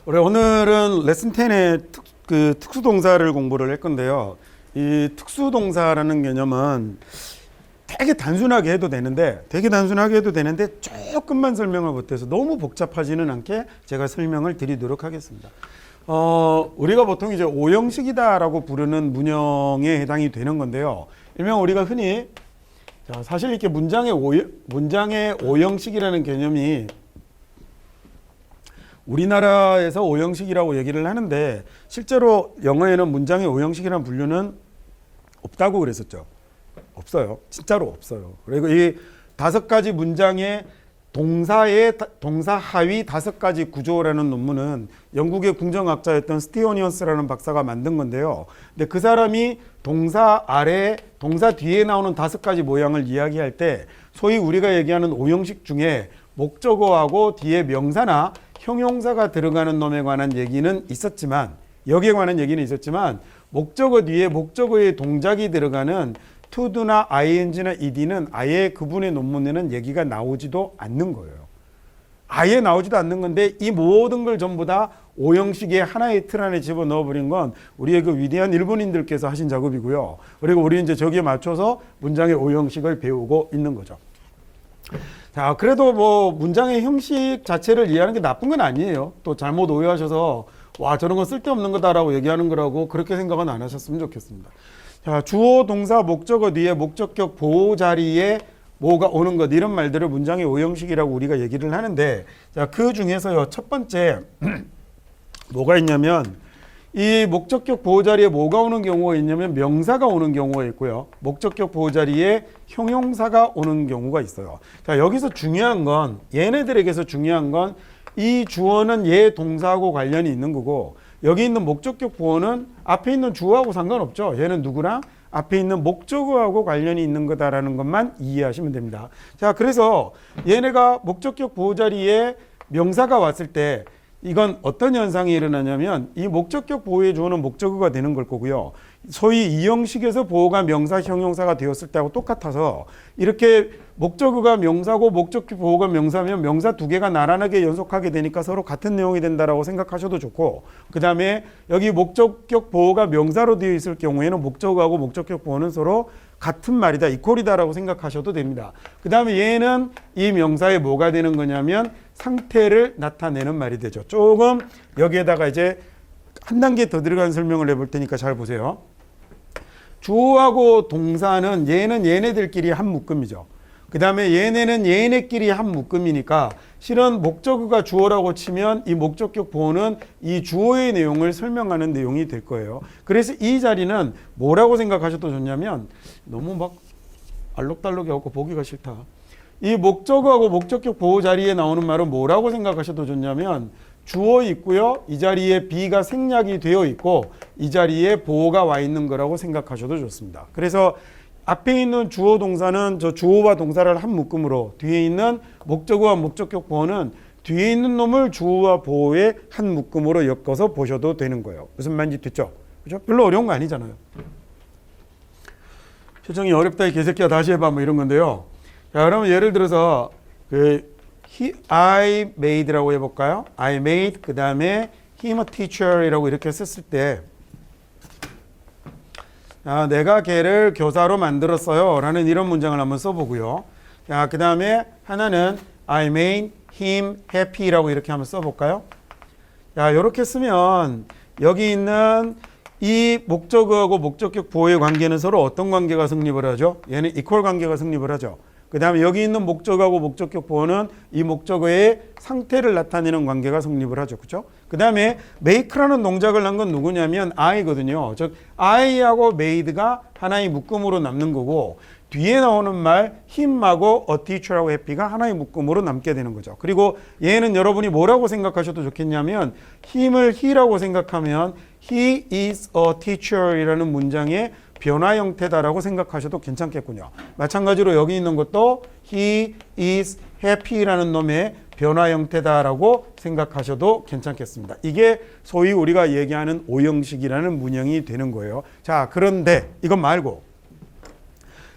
오늘은 레슨 10의 특수동사를 공부를 할 건데요. 이 특수동사라는 개념은 되게 단순하게 해도 되는데 조금만 설명을 못해서 너무 복잡하지는 않게 제가 설명을 드리도록 하겠습니다. 우리가 보통 이제 오형식이다라고 부르는 문형에 해당이 되는 건데요. 일명 우리가 흔히 사실 이렇게 문장의 오형식이라는 개념이 우리나라에서 오형식이라고 얘기를 하는데 실제로 영어에는 문장의 오형식이라는 분류는 없다고 그랬었죠. 없어요. 진짜로 없어요. 그리고 이 5가지 문장의 동사 하위 5가지 구조라는 논문은 영국의 궁정학자였던 스티어니언스라는 박사가 만든 건데요. 근데 그 사람이 동사 아래, 동사 뒤에 나오는 5가지 모양을 이야기할 때 소위 우리가 얘기하는 오형식 중에 목적어하고 뒤에 명사나 형용사가 들어가는 놈에 관한 얘기는 있었지만, 여기에 관한 얘기는 있었지만 목적어 뒤에 목적어의 동작이 들어가는 to do나 ing나 ed는 아예 그분의 논문에는 얘기가 나오지도 않는 거예요. 아예 나오지도 않는 건데 이 모든 걸 전부 다 오형식의 하나의 틀 안에 집어넣어버린 건 우리의 그 위대한 일본인들께서 하신 작업이고요. 그리고 우리는 이제 저기에 맞춰서 문장의 오형식을 배우고 있는 거죠. 자, 그래도 뭐 문장의 형식 자체를 이해하는 게 나쁜 건 아니에요. 또 잘못 오해하셔서 와 저런 건 쓸데없는 거다라고 얘기하는 거라고 그렇게 생각은 안 하셨으면 좋겠습니다. 자, 주어, 동사, 목적어 뒤에 목적격 보호 자리에 뭐가 오는 것, 이런 말들을 문장의 오형식이라고 우리가 얘기를 하는데, 자, 그 중에서요 첫 번째 뭐가 있냐면 이 목적격 보호 자리에 뭐가 오는 경우가 있냐면 명사가 오는 경우가 있고요. 목적격 보호 자리에 형용사가 오는 경우가 있어요. 자, 여기서 중요한 건, 얘네들에게서 중요한 건 이 주어는 얘 동사하고 관련이 있는 거고, 여기 있는 목적격 보호는 앞에 있는 주어하고 상관없죠. 얘는 누구랑? 앞에 있는 목적어하고 관련이 있는 거다라는 것만 이해하시면 됩니다. 자, 그래서 얘네가 목적격 보호 자리에 명사가 왔을 때 이건 어떤 현상이 일어나냐면 이 목적격 보호의 주어는 목적어가 되는 걸 거고요. 소위 이 형식에서 보호가 명사, 형용사가 되었을 때하고 똑같아서 이렇게 목적어가 명사고 목적격 보호가 명사면 명사 2개가 나란하게 연속하게 되니까 서로 같은 내용이 된다라고 생각하셔도 좋고, 그 다음에 여기 목적격 보호가 명사로 되어 있을 경우에는 목적어하고 목적격 보호는 서로 같은 말이다, 이퀄이다라고 생각하셔도 됩니다. 그 다음에 얘는 이 명사에 뭐가 되는 거냐면 상태를 나타내는 말이 되죠. 조금 여기에다가 이제 한 단계 더 들어간 설명을 해볼 테니까 잘 보세요. 주어하고 동사는 얘는 얘네들끼리 한 묶음이죠. 그 다음에 얘네는 얘네끼리 한 묶음이니까 실은 목적어가 주어라고 치면 이 목적격 보호는 이 주어의 내용을 설명하는 내용이 될 거예요. 그래서 이 자리는 뭐라고 생각하셔도 좋냐면 너무 막 알록달록해갖고 보기가 싫다. 이 목적어하고 목적격 보호 자리에 나오는 말은 뭐라고 생각하셔도 좋냐면 주어 있고요. 이 자리에 B가 생략이 되어 있고 이 자리에 보호가 와 있는 거라고 생각하셔도 좋습니다. 그래서 앞에 있는 주어 동사는 저 주어와 동사를 한 묶음으로, 뒤에 있는 목적어와 목적격 보호는 뒤에 있는 놈을 주어와 보호의 한 묶음으로 엮어서 보셔도 되는 거예요. 무슨 말인지 됐죠? 그죠? 별로 어려운 거 아니잖아요. 표정이 어렵다 이 개새끼야 다시 해봐 뭐 이런 건데요. 자, 그러면 예를 들어서 I made라고 해볼까요? I made 그 다음에 him a teacher이라고 이렇게 썼을 때 내가 걔를 교사로 만들었어요 라는 이런 문장을 한번 써보고요. 자, 그 다음에 하나는 I made him happy라고 이렇게 한번 써볼까요? 자, 이렇게 쓰면 여기 있는 이 목적어하고 목적격 보호의 관계는 서로 어떤 관계가 성립을 하죠? 얘는 이퀄 관계가 성립을 하죠. 그 다음에 여기 있는 목적어하고 목적격 보호는 이 목적어의 상태를 나타내는 관계가 성립을 하죠. 그렇죠? 그 다음에 make라는 동작을 한 건 누구냐면 I거든요. 즉 I하고 made가 하나의 묶음으로 남는 거고, 뒤에 나오는 말 him하고 a teacher하고 happy가 하나의 묶음으로 남게 되는 거죠. 그리고 얘는 여러분이 뭐라고 생각하셔도 좋겠냐면 him을 he라고 생각하면 he is a teacher이라는 문장의 변화 형태다라고 생각하셔도 괜찮겠군요. 마찬가지로 여기 있는 것도 he is happy라는 놈의 변화 형태다라고 생각하셔도 괜찮겠습니다. 이게 소위 우리가 얘기하는 오형식이라는 문형이 되는 거예요. 자, 그런데 이것 말고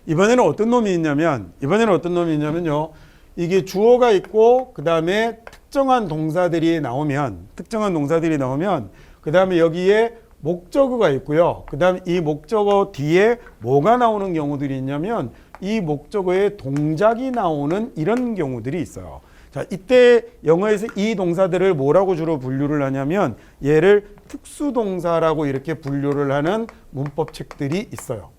이번에는 어떤 놈이 있냐면요. 이게 주어가 있고 그 다음에 특정한 동사들이 나오면 그 다음에 여기에 목적어가 있고요. 그 다음에 이 목적어 뒤에 뭐가 나오는 경우들이 있냐면 이 목적어에 동작이 나오는 이런 경우들이 있어요. 자, 이때 영어에서 이 동사들을 뭐라고 주로 분류를 하냐면 얘를 특수동사라고 이렇게 분류를 하는 문법책들이 있어요.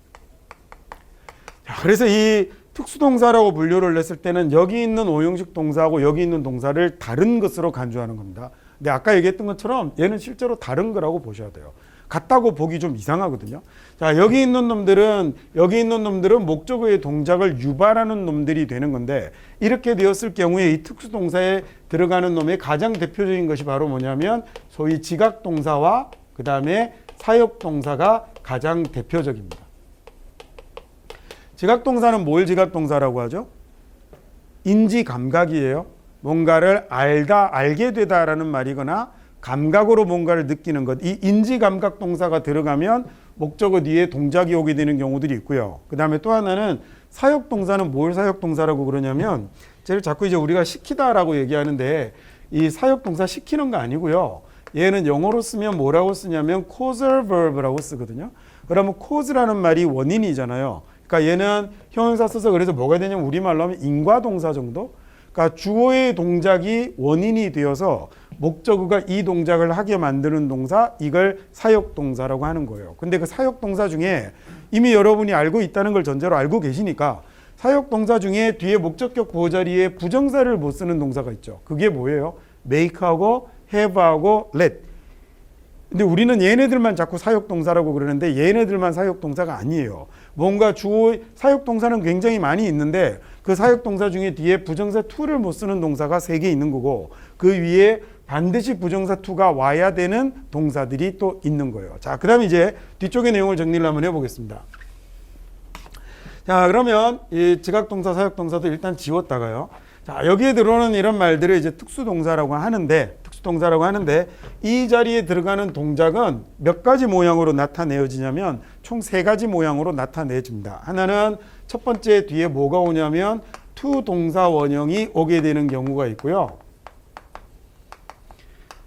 자, 그래서 이 특수동사라고 분류를 했을 때는 여기 있는 5형식 동사하고 여기 있는 동사를 다른 것으로 간주하는 겁니다. 근데 아까 얘기했던 것처럼 얘는 실제로 다른 거라고 보셔야 돼요. 같다고 보기 좀 이상하거든요. 자, 여기 있는 놈들은 목적어의 동작을 유발하는 놈들이 되는 건데 이렇게 되었을 경우에 이 특수동사에 들어가는 놈의 가장 대표적인 것이 바로 뭐냐면 소위 지각동사와 그 다음에 사역동사가 가장 대표적입니다. 지각동사는 뭘 지각동사라고 하죠? 인지감각이에요. 뭔가를 알게 되다라는 말이거나 감각으로 뭔가를 느끼는 것. 이 인지감각 동사가 들어가면 목적어 뒤에 동작이 오게 되는 경우들이 있고요. 그 다음에 또 하나는 사역동사는 뭘 사역동사라고 그러냐면 제일 자꾸 이제 우리가 시키다라고 얘기하는데 이 사역동사 시키는 거 아니고요. 얘는 영어로 쓰면 뭐라고 쓰냐면 causal verb라고 쓰거든요. 그러면 cause라는 말이 원인이잖아요. 그러니까 얘는 형용사 써서 그래서 뭐가 되냐면 우리말로 하면 인과동사 정도? 그러니까 주어의 동작이 원인이 되어서 목적어가 이 동작을 하게 만드는 동사, 이걸 사역동사라고 하는 거예요. 근데 그 사역동사 중에 이미 여러분이 알고 있다는 걸 전제로 알고 계시니까 사역동사 중에 뒤에 목적격 보호자리에 부정사를 못 쓰는 동사가 있죠. 그게 뭐예요? make하고 have하고 let. 근데 우리는 얘네들만 자꾸 사역동사라고 그러는데 얘네들만 사역동사가 아니에요. 뭔가 주어 사역동사는 굉장히 많이 있는데 그 사역동사 중에 뒤에 부정사 to를 못 쓰는 동사가 3개 있는 거고 그 위에 반드시 부정사 to가 와야 되는 동사들이 또 있는 거예요. 자, 그 다음에 이제 뒤쪽의 내용을 정리를 한번 해보겠습니다. 자, 그러면 이 지각동사, 사역동사도 일단 지웠다가요. 자, 여기에 들어오는 이런 말들을 이제 특수동사라고 하는데 이 자리에 들어가는 동작은 몇 가지 모양으로 나타내어지냐면 총 3가지 모양으로 나타내집니다. 하나는 첫 번째 뒤에 뭐가 오냐면 to 동사 원형이 오게 되는 경우가 있고요.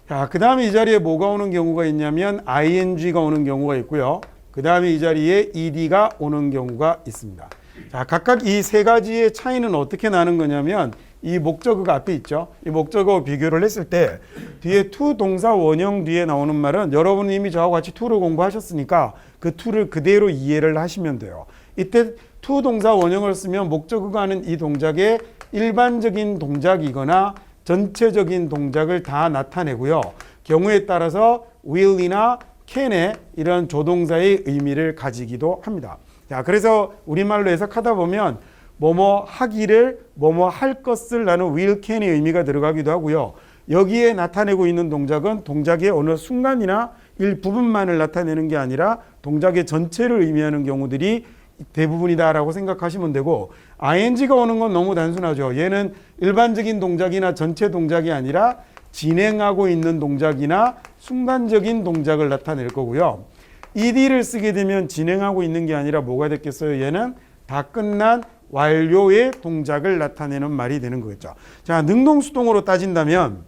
자, 그 다음에 이 자리에 뭐가 오는 경우가 있냐면 ing가 오는 경우가 있고요. 그 다음에 이 자리에 ed가 오는 경우가 있습니다. 자, 각각 이 3가지의 차이는 어떻게 나는 거냐면 이 목적어가 앞에 있죠. 이 목적어 비교를 했을 때 뒤에 to 동사 원형 뒤에 나오는 말은 여러분이 이미 저하고 같이 to를 공부하셨으니까 그 to를 그대로 이해를 하시면 돼요. 이때 to 동사 원형을 쓰면 목적어가 하는 이 동작의 일반적인 동작이거나 전체적인 동작을 다 나타내고요. 경우에 따라서 will이나 can의 이런 조동사의 의미를 가지기도 합니다. 자, 그래서 우리말로 해석하다 보면 뭐뭐 하기를 뭐뭐 할 것을 라는 will, can의 의미가 들어가기도 하고요. 여기에 나타내고 있는 동작은 동작의 어느 순간이나 일부분만을 나타내는 게 아니라 동작의 전체를 의미하는 경우들이 대부분이다라고 생각하시면 되고 ing가 오는 건 너무 단순하죠. 얘는 일반적인 동작이나 전체 동작이 아니라 진행하고 있는 동작이나 순간적인 동작을 나타낼 거고요. ed를 쓰게 되면 진행하고 있는 게 아니라 뭐가 됐겠어요? 얘는 다 끝난 완료의 동작을 나타내는 말이 되는 거겠죠. 자, 능동수동으로 따진다면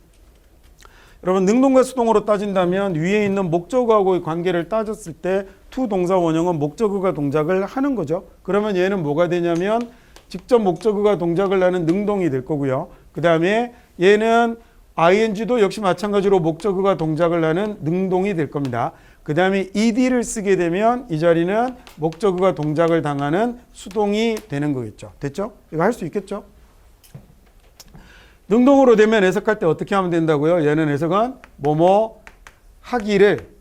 여러분 능동과 수동으로 따진다면 위에 있는 목적어하고의 관계를 따졌을 때 to 동사 원형은 목적어가 동작을 하는 거죠. 그러면 얘는 뭐가 되냐면 직접 목적어가 동작을 하는 능동이 될 거고요. 그 다음에 얘는 ing도 역시 마찬가지로 목적어가 동작을 하는 능동이 될 겁니다. 그 다음에 ed를 쓰게 되면 이 자리는 목적어가 동작을 당하는 수동이 되는 거겠죠. 됐죠? 이거 할 수 있겠죠? 능동으로 되면 해석할 때 어떻게 하면 된다고요? 얘는 해석은 뭐뭐 하기를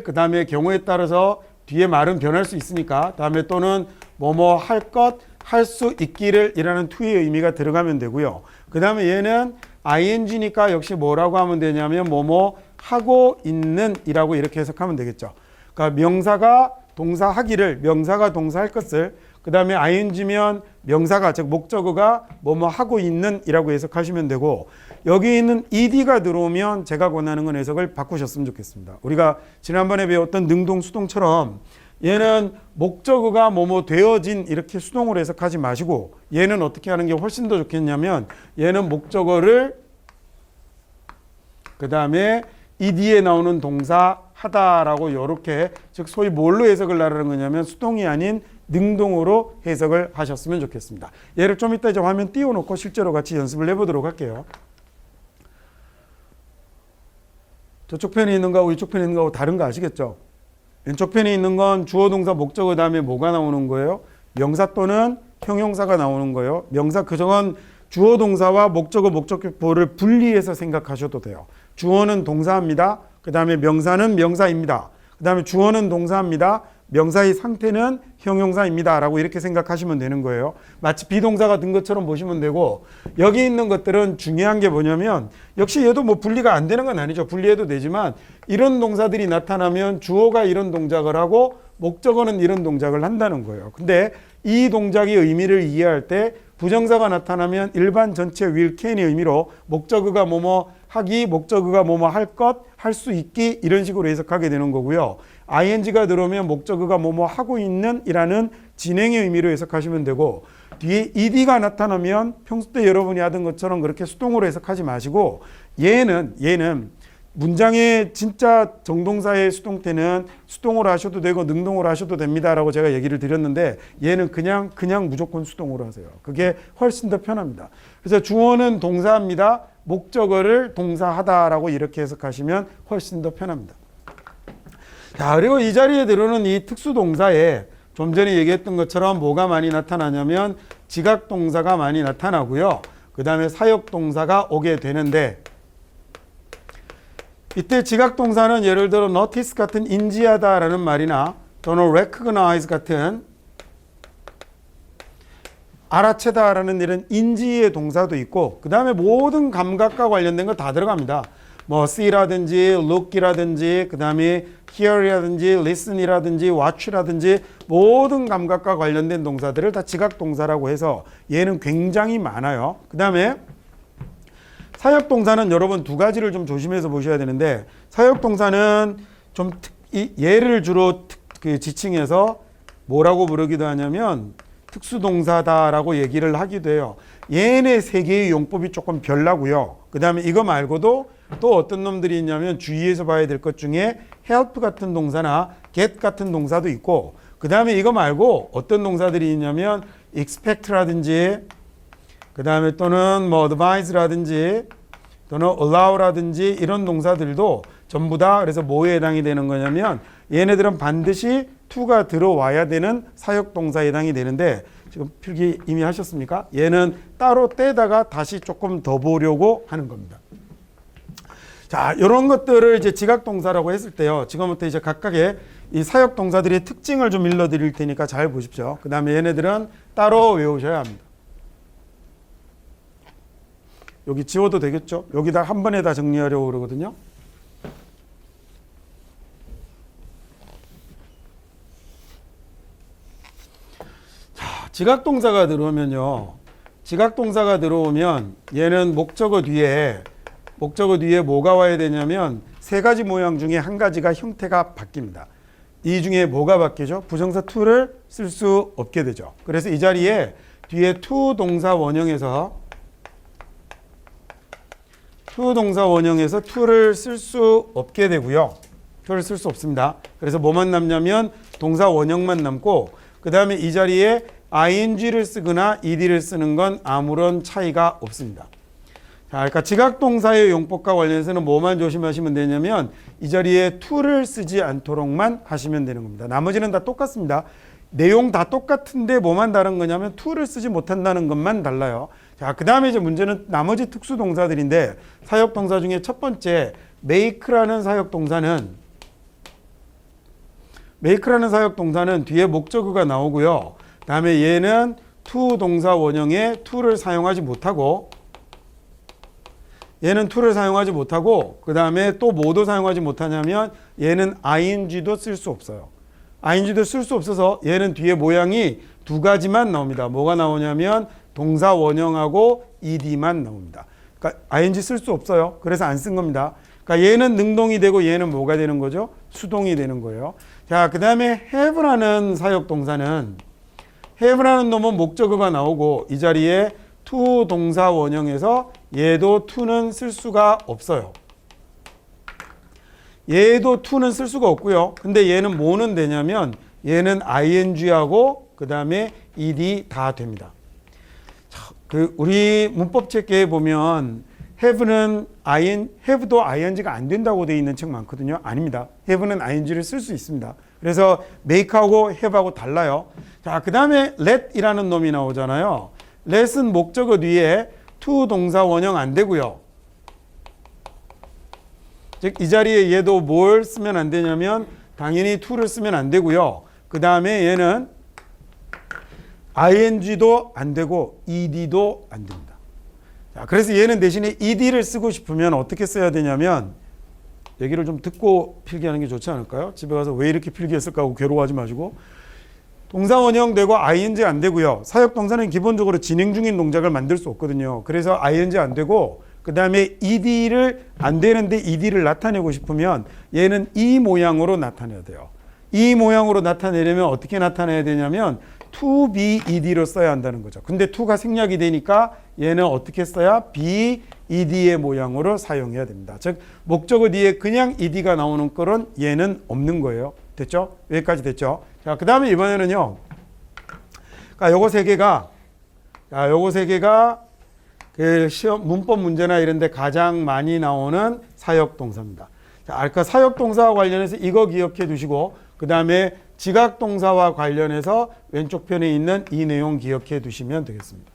그 다음에 경우에 따라서 뒤에 말은 변할 수 있으니까 다음에 또는 뭐뭐 할 것, 할 수 있기를 이라는 to의 의미가 들어가면 되고요. 그 다음에 얘는 ing니까 역시 뭐라고 하면 되냐면 뭐뭐 하고 있는 이라고 이렇게 해석하면 되겠죠. 그러니까 명사가 동사 하기를, 명사가 동사 할 것을, 그 다음에 ing면 명사가 즉 목적어가 뭐뭐 하고 있는 이라고 해석하시면 되고 여기 있는 ed가 들어오면 제가 권하는 건 해석을 바꾸셨으면 좋겠습니다. 우리가 지난번에 배웠던 능동 수동처럼 얘는 목적어가 뭐뭐 되어진 이렇게 수동으로 해석하지 마시고 얘는 어떻게 하는 게 훨씬 더 좋겠냐면 얘는 목적어를 그 다음에 ed에 나오는 동사 하다라고 이렇게 즉 소위 뭘로 해석을 하라는 거냐면 수동이 아닌 능동으로 해석을 하셨으면 좋겠습니다. 얘를 좀 이따 이제 화면 띄워놓고 실제로 같이 연습을 해보도록 할게요. 저쪽 편에 있는 거하고 이쪽 편에 있는 거하고 다른 거 아시겠죠? 왼쪽 편에 있는 건 주어 동사 목적어 다음에 뭐가 나오는 거예요? 명사 또는 형용사가 나오는 거예요. 명사 그정은 주어 동사와 목적어 목적격보를 분리해서 생각하셔도 돼요. 주어는 동사입니다. 그 다음에 명사는 명사입니다. 그 다음에 주어는 동사입니다. 명사의 상태는 형용사입니다. 라고 이렇게 생각하시면 되는 거예요. 마치 비동사가 된 것처럼 보시면 되고 여기 있는 것들은 중요한 게 뭐냐면 역시 얘도 뭐 분리가 안 되는 건 아니죠. 분리해도 되지만 이런 동사들이 나타나면 주어가 이런 동작을 하고 목적어는 이런 동작을 한다는 거예요. 근데 이 동작의 의미를 이해할 때 부정사가 나타나면 일반 전체 will can의 의미로 목적어가 뭐뭐 하기, 목적어가 뭐뭐 할 것, 할 수 있기 이런 식으로 해석하게 되는 거고요. ing가 들어오면 목적어가 뭐뭐 하고 있는 이라는 진행의 의미로 해석하시면 되고 뒤에 ed가 나타나면 평소 때 여러분이 하던 것처럼 그렇게 수동으로 해석하지 마시고 얘는 문장의 진짜 정동사의 수동태는 수동으로 하셔도 되고 능동으로 하셔도 됩니다라고 제가 얘기를 드렸는데 얘는 그냥 무조건 수동으로 하세요. 그게 훨씬 더 편합니다. 그래서 주어는 동사입니다. 목적어를 동사하다라고 이렇게 해석하시면 훨씬 더 편합니다. 자, 그리고 이 자리에 들어오는 이 특수동사에 좀 전에 얘기했던 것처럼 뭐가 많이 나타나냐면 지각동사가 많이 나타나고요. 그 다음에 사역동사가 오게 되는데 이때 지각동사는 예를 들어 notice 같은 인지하다라는 말이나 또는 recognize 같은 알아채다라는 이런 인지의 동사도 있고 그 다음에 모든 감각과 관련된 거 다 들어갑니다. 뭐 see라든지 look이라든지 그 다음에 hear이라든지 listen이라든지 watch라든지 모든 감각과 관련된 동사들을 다 지각동사라고 해서 얘는 굉장히 많아요. 그 다음에 사역동사는 여러분 두 가지를 좀 조심해서 보셔야 되는데 사역동사는 좀 얘를 주로 지칭해서 뭐라고 부르기도 하냐면 특수동사다라고 얘기를 하기도 해요. 얘네 세 개의 용법이 조금 별나고요. 그 다음에 이거 말고도 또 어떤 놈들이 있냐면 주의해서 봐야 될 것 중에 help 같은 동사나 get 같은 동사도 있고 그 다음에 이거 말고 어떤 동사들이 있냐면 expect라든지 그 다음에 또는 뭐 advise라든지 또는 allow라든지 이런 동사들도 전부 다 그래서 뭐에 해당이 되는 거냐면 얘네들은 반드시 to가 들어와야 되는 사역동사에 해당이 되는데 지금 필기 이미 하셨습니까? 얘는 따로 떼다가 다시 조금 더 보려고 하는 겁니다. 자, 이런 것들을 이제 지각동사라고 했을 때요. 지금부터 이제 각각의 이 사역동사들의 특징을 좀 일러드릴 테니까 잘 보십시오. 그 다음에 얘네들은 따로 외우셔야 합니다. 여기 지워도 되겠죠? 여기다 한 번에 다 정리하려고 그러거든요. 자, 지각동사가 들어오면요. 지각동사가 들어오면 얘는 목적어 뒤에 뭐가 와야 되냐면 세 가지 모양 중에 한 가지가 형태가 바뀝니다. 이 중에 뭐가 바뀌죠? 부정사 to를 쓸 수 없게 되죠. 그래서 이 자리에 뒤에 to 동사 원형에서 to를 쓸 수 없게 되고요. to를 쓸 수 없습니다. 그래서 뭐만 남냐면 동사 원형만 남고 그 다음에 이 자리에 ing를 쓰거나 ed를 쓰는 건 아무런 차이가 없습니다. 자, 그러니까 지각동사의 용법과 관련해서는 뭐만 조심하시면 되냐면 이 자리에 to를 쓰지 않도록만 하시면 되는 겁니다. 나머지는 다 똑같습니다. 내용 다 똑같은데 뭐만 다른 거냐면 to를 쓰지 못한다는 것만 달라요. 자, 그 다음에 이제 문제는 나머지 특수동사들인데 사역동사 중에 첫 번째 make라는 사역동사는 뒤에 목적어가 나오고요. 그 다음에 얘는 to 동사 원형에 to를 사용하지 못하고 그 다음에 또 뭐도 사용하지 못하냐면 얘는 ing도 쓸 수 없어요. ing도 쓸 수 없어서 얘는 뒤에 모양이 두 가지만 나옵니다. 뭐가 나오냐면 동사 원형하고 ed만 나옵니다. 그러니까 ing 쓸 수 없어요. 그래서 안 쓴 겁니다. 그러니까 얘는 능동이 되고 얘는 뭐가 되는 거죠? 수동이 되는 거예요. 자, 그 다음에 have라는 사역동사는 have라는 놈은 목적어가 나오고 이 자리에 to 동사 원형에서 얘도 to는 쓸 수가 없어요. 얘도 to는 쓸 수가 없고요. 근데 얘는 뭐는 되냐면 얘는 ing하고 그 다음에 ed 다 됩니다. 자, 우리 문법 책에 보면 have는 have도 ing가 안 된다고 되어 있는 책 많거든요. 아닙니다. have는 ing를 쓸 수 있습니다. 그래서 make하고 have하고 달라요. 자, 그 다음에 let이라는 놈이 나오잖아요. let은 목적어 뒤에 to 동사 원형 안 되고요. 즉 이 자리에 얘도 뭘 쓰면 안 되냐면 당연히 to를 쓰면 안 되고요. 그 다음에 얘는 ing도 안 되고 ed도 안 됩니다. 자, 그래서 얘는 대신에 ed를 쓰고 싶으면 어떻게 써야 되냐면 얘기를 좀 듣고 필기하는 게 좋지 않을까요? 집에 가서 왜 이렇게 필기했을까 하고 괴로워하지 마시고 동사 원형 되고 ing 안 되고요. 사역 동사는 기본적으로 진행 중인 동작을 만들 수 없거든요. 그래서 ing 안 되고 그 다음에 ed를 안 되는데 ed를 나타내고 싶으면 얘는 이 모양으로 나타내야 돼요. 이 모양으로 나타내려면 어떻게 나타내야 되냐면 to be ed로 써야 한다는 거죠. 근데 to가 생략이 되니까 얘는 어떻게 써야 be ed의 모양으로 사용해야 됩니다. 즉 목적어 뒤에 그냥 ed가 나오는 꼴은 얘는 없는 거예요. 됐죠? 여기까지 됐죠? 자, 그 다음에 이번에는요. 그러니까 요거 세 개가 그 시험 문법 문제나 이런 데 가장 많이 나오는 사역 동사입니다. 자, 아까 사역 동사와 관련해서 이거 기억해 두시고 그 다음에 지각 동사와 관련해서 왼쪽 편에 있는 이 내용 기억해 두시면 되겠습니다.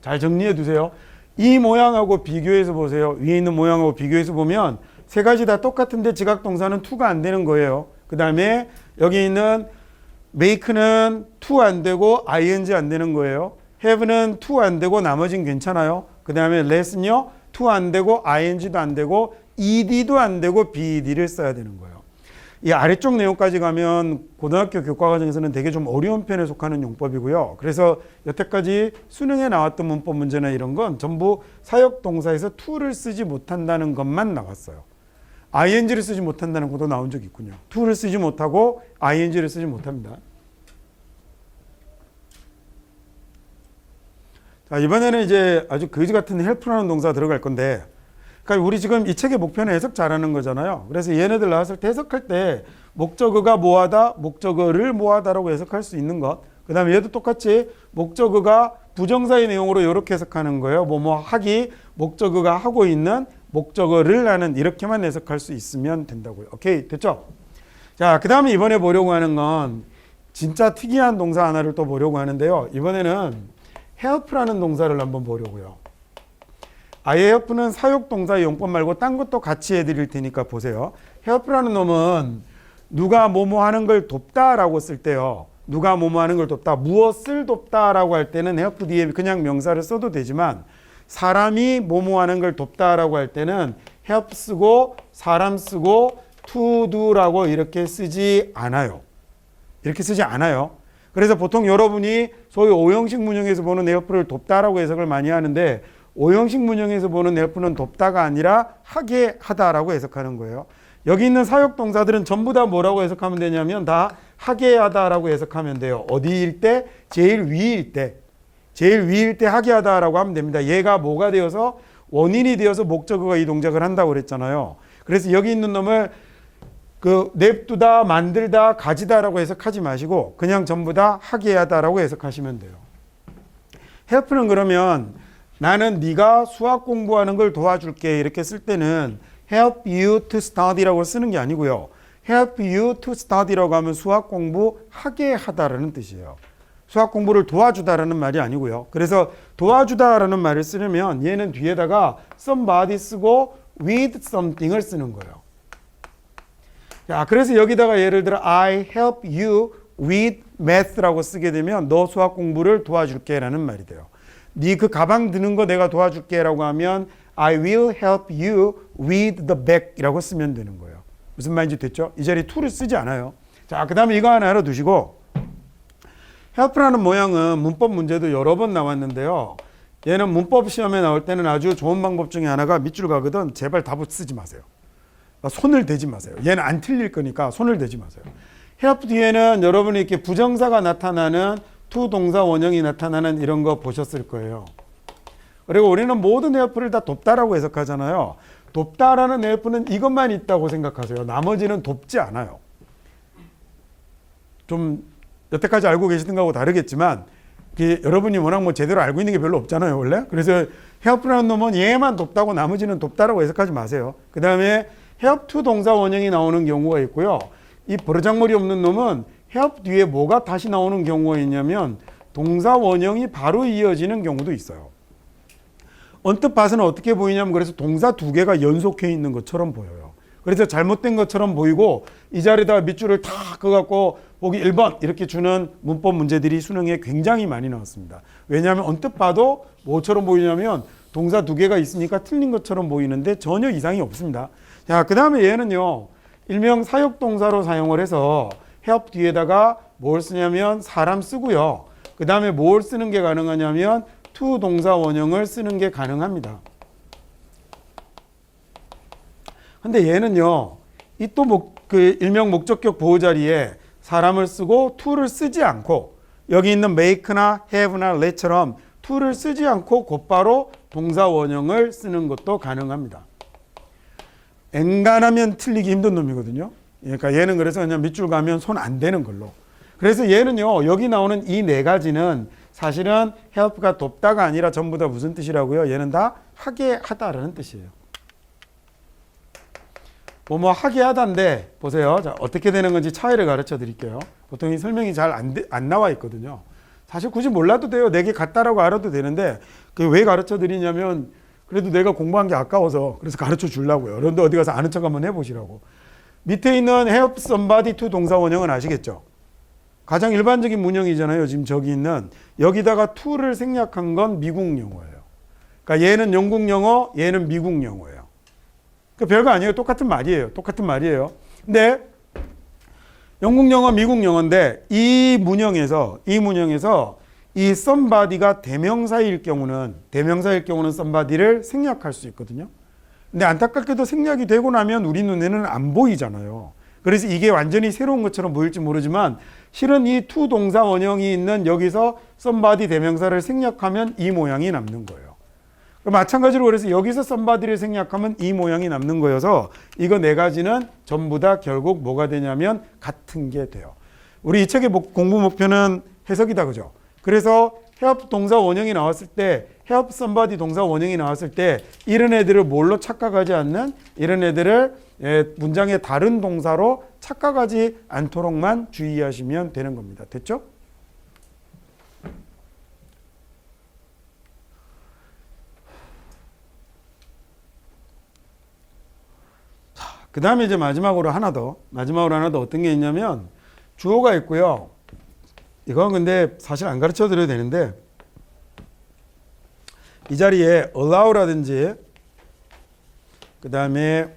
잘 정리해 두세요. 이 모양하고 비교해서 보세요. 위에 있는 모양하고 비교해서 보면 세 가지 다 똑같은데 지각 동사는 to가 안 되는 거예요. 그 다음에 여기 있는 make는 to 안 되고 ing 안 되는 거예요. have는 to 안 되고 나머지는 괜찮아요. 그 다음에 let은요 to 안 되고 ing도 안 되고 ed도 안 되고 bed를 써야 되는 거예요. 이 아래쪽 내용까지 가면 고등학교 교과과정에서는 되게 좀 어려운 편에 속하는 용법이고요. 그래서 여태까지 수능에 나왔던 문법 문제나 이런 건 전부 사역 동사에서 to를 쓰지 못한다는 것만 나왔어요. ing를 쓰지 못한다는 것도 나온 적이 있군요. to를 쓰지 못하고 ing를 쓰지 못합니다. 자, 이번에는 이제 아주 거지 같은 help라는 동사 들어갈 건데, 그러니까 우리 지금 이 책의 목표는 해석 잘하는 거잖아요. 그래서 얘네들 나왔을 때 해석할 때 목적어가 뭐하다, 목적어를 뭐하다라고 해석할 수 있는 것. 그 다음에 얘도 똑같이 목적어가 부정사의 내용으로 이렇게 해석하는 거예요. 뭐뭐 하기, 목적어가 하고 있는 목적어를 하는 이렇게만 해석할 수 있으면 된다고요. 오케이, 됐죠? 자, 그 다음에 이번에 보려고 하는 건 진짜 특이한 동사 하나를 또 보려고 하는데요. 이번에는 help라는 동사를 한번 보려고요. help는 사역동사의 용법 말고 딴 것도 같이 해드릴 테니까 보세요. help라는 놈은 누가 뭐뭐 하는 걸 돕다라고 쓸 때요. 누가 뭐뭐 하는 걸 돕다, 무엇을 돕다라고 할 때는 help 뒤에 그냥 명사를 써도 되지만 사람이 뭐뭐 하는 걸 돕다라고 할 때는 help 쓰고 사람 쓰고 to do라고 이렇게 쓰지 않아요. 이렇게 쓰지 않아요. 그래서 보통 여러분이 소위 오형식 문형에서 보는 help를 돕다라고 해석을 많이 하는데 오형식 문형에서 보는 help는 돕다가 아니라 하게 하다라고 해석하는 거예요. 여기 있는 사역 동사들은 전부 다 뭐라고 해석하면 되냐면 다 하게 하다라고 해석하면 돼요. 어디일 때? 제일 위일 때. 제일 위일 때 하게 하다라고 하면 됩니다. 얘가 뭐가 되어서 원인이 되어서 목적어가 이 동작을 한다고 그랬잖아요. 그래서 여기 있는 놈을 냅두다, 만들다, 가지다라고 해석하지 마시고 그냥 전부 다 하게 하다라고 해석하시면 돼요. help는 그러면 나는 네가 수학 공부하는 걸 도와줄게 이렇게 쓸 때는 help you to study라고 쓰는 게 아니고요. help you to study라고 하면 수학 공부하게 하다라는 뜻이에요. 수학 공부를 도와주다라는 말이 아니고요. 그래서 도와주다라는 말을 쓰려면 얘는 뒤에다가 somebody 쓰고 with something을 쓰는 거예요. 자, 그래서 여기다가 예를 들어 I help you with math라고 쓰게 되면 너 수학 공부를 도와줄게 라는 말이 돼요. 네 그 가방 드는 거 내가 도와줄게 라고 하면 I will help you with the bag 이라고 쓰면 되는 거예요. 무슨 말인지 됐죠? 이 자리에 to를 쓰지 않아요. 자, 그 다음에 이거 하나 알아두시고 help라는 모양은 문법 문제도 여러 번 나왔는데요. 얘는 문법 시험에 나올 때는 아주 좋은 방법 중에 하나가 밑줄 가거든 제발 답을 쓰지 마세요. 손을 대지 마세요. 얘는 안 틀릴 거니까 손을 대지 마세요. help 뒤에는 여러분이 이렇게 부정사가 나타나는 to 동사 원형이 나타나는 이런 거 보셨을 거예요. 그리고 우리는 모든 help를 다 돕다라고 해석하잖아요. 돕다라는 verb는 이것만 있다고 생각하세요. 나머지는 돕지 않아요. 좀 여태까지 알고 계시던 거하고 다르겠지만 여러분이 워낙 뭐 제대로 알고 있는 게 별로 없잖아요, 원래. 그래서 help라는 놈은 얘만 돕다고 나머지는 돕다라고 해석하지 마세요. 그 다음에 help to 동사 원형이 나오는 경우가 있고요. 이 버르장머리 없는 놈은 help 뒤에 뭐가 다시 나오는 경우가 있냐면 동사 원형이 바로 이어지는 경우도 있어요. 언뜻 봐서는 어떻게 보이냐면 그래서 동사 두 개가 연속해 있는 것처럼 보여요. 그래서 잘못된 것처럼 보이고 이 자리에다가 밑줄을 탁 그어갖고 보기 1번 이렇게 주는 문법 문제들이 수능에 굉장히 많이 나왔습니다. 왜냐하면 언뜻 봐도 뭐처럼 보이냐면 동사 두 개가 있으니까 틀린 것처럼 보이는데 전혀 이상이 없습니다. 자, 그 다음에 얘는요. 일명 사역동사로 사용을 해서 help 뒤에다가 뭘 쓰냐면 사람 쓰고요. 그 다음에 뭘 쓰는 게 가능하냐면 to 동사 원형을 쓰는 게 가능합니다. 근데 얘는요, 이 또 그 일명 목적격 보호 자리에 사람을 쓰고 to를 쓰지 않고 여기 있는 make나 have나 let처럼 to를 쓰지 않고 곧바로 동사 원형을 쓰는 것도 가능합니다. 엔간하면 틀리기 힘든 놈이거든요. 그러니까 얘는 그래서 그냥 밑줄 가면 손 안 대는 걸로. 그래서 얘는요, 여기 나오는 이 네 가지는 사실은 help가 돕다가 아니라 전부 다 무슨 뜻이라고요? 얘는 다 하게 하다라는 뜻이에요. 뭐 하게 하다인데 보세요. 자, 어떻게 되는 건지 차이를 가르쳐 드릴게요. 보통 이 설명이 잘 안 나와 있거든요. 사실 굳이 몰라도 돼요. 내게 같다라고 알아도 되는데 그게 왜 가르쳐 드리냐면 그래도 내가 공부한 게 아까워서 그래서 가르쳐 주려고요. 여러분도 어디 가서 아는 척 한번 해보시라고. 밑에 있는 help somebody to 동사 원형은 아시겠죠? 가장 일반적인 문형이잖아요. 지금 저기 있는 여기다가 to를 생략한 건 미국 영어예요. 그러니까 얘는 영국 영어, 얘는 미국 영어예요. 그 별거 아니에요. 똑같은 말이에요. 똑같은 말이에요. 근데 영국 영어, 미국 영어인데 이 문형에서 이 somebody가 대명사일 경우는 somebody를 생략할 수 있거든요. 근데 안타깝게도 생략이 되고 나면 우리 눈에는 안 보이잖아요. 그래서 이게 완전히 새로운 것처럼 보일지 모르지만 실은 이 to 동사 원형이 있는 여기서 somebody 대명사를 생략하면 이 모양이 남는 거예요. 마찬가지로 그래서 여기서 somebody를 생략하면 이 모양이 남는 거여서 이거 네 가지는 전부 다 결국 뭐가 되냐면 같은 게 돼요. 우리 이 책의 공부 목표는 해석이다, 그죠? 그래서 help 동사 원형이 나왔을 때 help somebody 동사 원형이 나왔을 때 이런 애들을 뭘로 착각하지 않는 이런 애들을 문장의 다른 동사로 착각하지 않도록만 주의하시면 되는 겁니다. 됐죠? 그 다음에 이제 마지막으로 하나 더 어떤 게 있냐면 주어가 있고요. 이건 근데 사실 안 가르쳐 드려도 되는데 이 자리에 allow라든지 그 다음에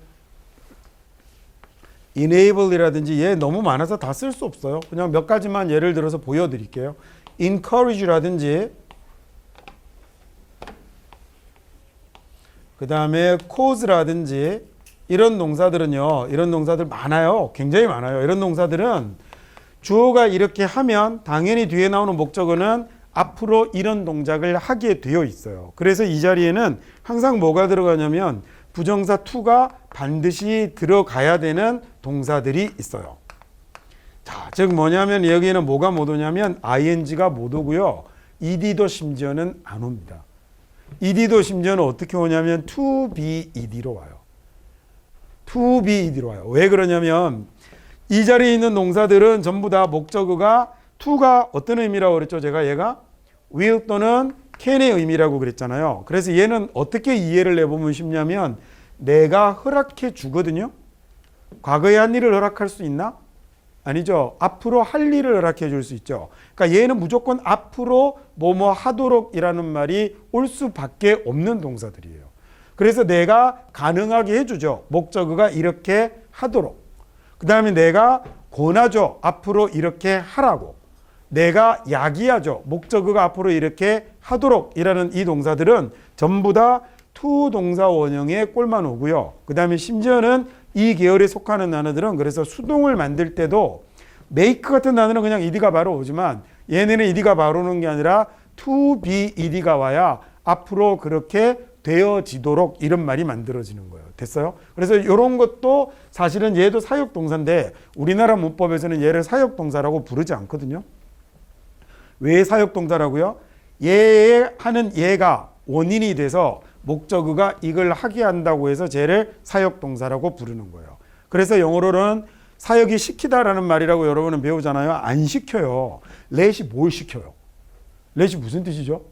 enable이라든지 얘 너무 많아서 다 쓸 수 없어요. 그냥 몇 가지만 예를 들어서 보여드릴게요. encourage라든지 그 다음에 cause라든지 이런 동사들은요. 이런 동사들 많아요. 굉장히 많아요. 이런 동사들은 주어가 이렇게 하면 당연히 뒤에 나오는 목적어는 앞으로 이런 동작을 하게 되어 있어요. 그래서 이 자리에는 항상 뭐가 들어가냐면 부정사 to가 반드시 들어가야 되는 동사들이 있어요. 자, 즉 뭐냐면 여기에는 뭐가 못 오냐면 ing가 못 오고요. ed도 심지어는 안 옵니다. ed도 심지어는 어떻게 오냐면 to be ed로 와요. to be ed로 와요. 왜 그러냐면 이 자리에 있는 동사들은 전부 다 목적어가 to가 어떤 의미라고 그랬죠? 제가 얘가 will 또는 can의 의미라고 그랬잖아요. 그래서 얘는 어떻게 이해를 해보면 쉽냐면 내가 허락해 주거든요. 과거에 한 일을 허락할 수 있나? 아니죠. 앞으로 할 일을 허락해 줄 수 있죠. 그러니까 얘는 무조건 앞으로 뭐뭐 하도록 이라는 말이 올 수밖에 없는 동사들이에요. 그래서 내가 가능하게 해주죠. 목적어가 이렇게 하도록. 그 다음에 내가 권하죠. 앞으로 이렇게 하라고. 내가 야기하죠. 목적어가 앞으로 이렇게 하도록 이라는 이 동사들은 전부 다 to 동사 원형에 꼴만 오고요. 그 다음에 심지어는 이 계열에 속하는 단어들은 그래서 수동을 만들 때도 make 같은 단어는 그냥 ed가 바로 오지만 얘네는 ed가 바로 오는 게 아니라 to be ed가 와야 앞으로 그렇게 되어지도록 이런 말이 만들어지는 거예요. 됐어요? 그래서 이런 것도 사실은 얘도 사역동사인데 우리나라 문법에서는 얘를 사역동사라고 부르지 않거든요. 왜 사역동사라고요? 얘 하는 얘가 원인이 돼서 목적어가 이걸 하게 한다고 해서 쟤를 사역동사라고 부르는 거예요. 그래서 영어로는 사역이 시키다라는 말이라고 여러분은 배우잖아요. 안 시켜요. let이 뭘 시켜요? let이 무슨 뜻이죠?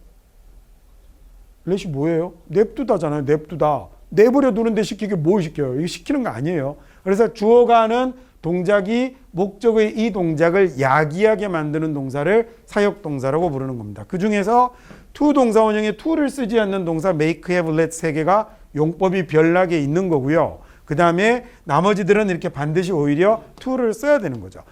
let이 뭐예요? 냅두다잖아요. 냅두다. 내버려 두는데 시키게 뭘 시켜요? 이거 시키는 거 아니에요. 그래서 주어가 하는 동작이 목적의 이 동작을 야기하게 만드는 동사를 사역동사라고 부르는 겁니다. 그 중에서 to 동사 원형에 to를 쓰지 않는 동사 make, have, let 세 개가 용법이 별나게 있는 거고요. 그 다음에 나머지들은 이렇게 반드시 오히려 to를 써야 되는 거죠.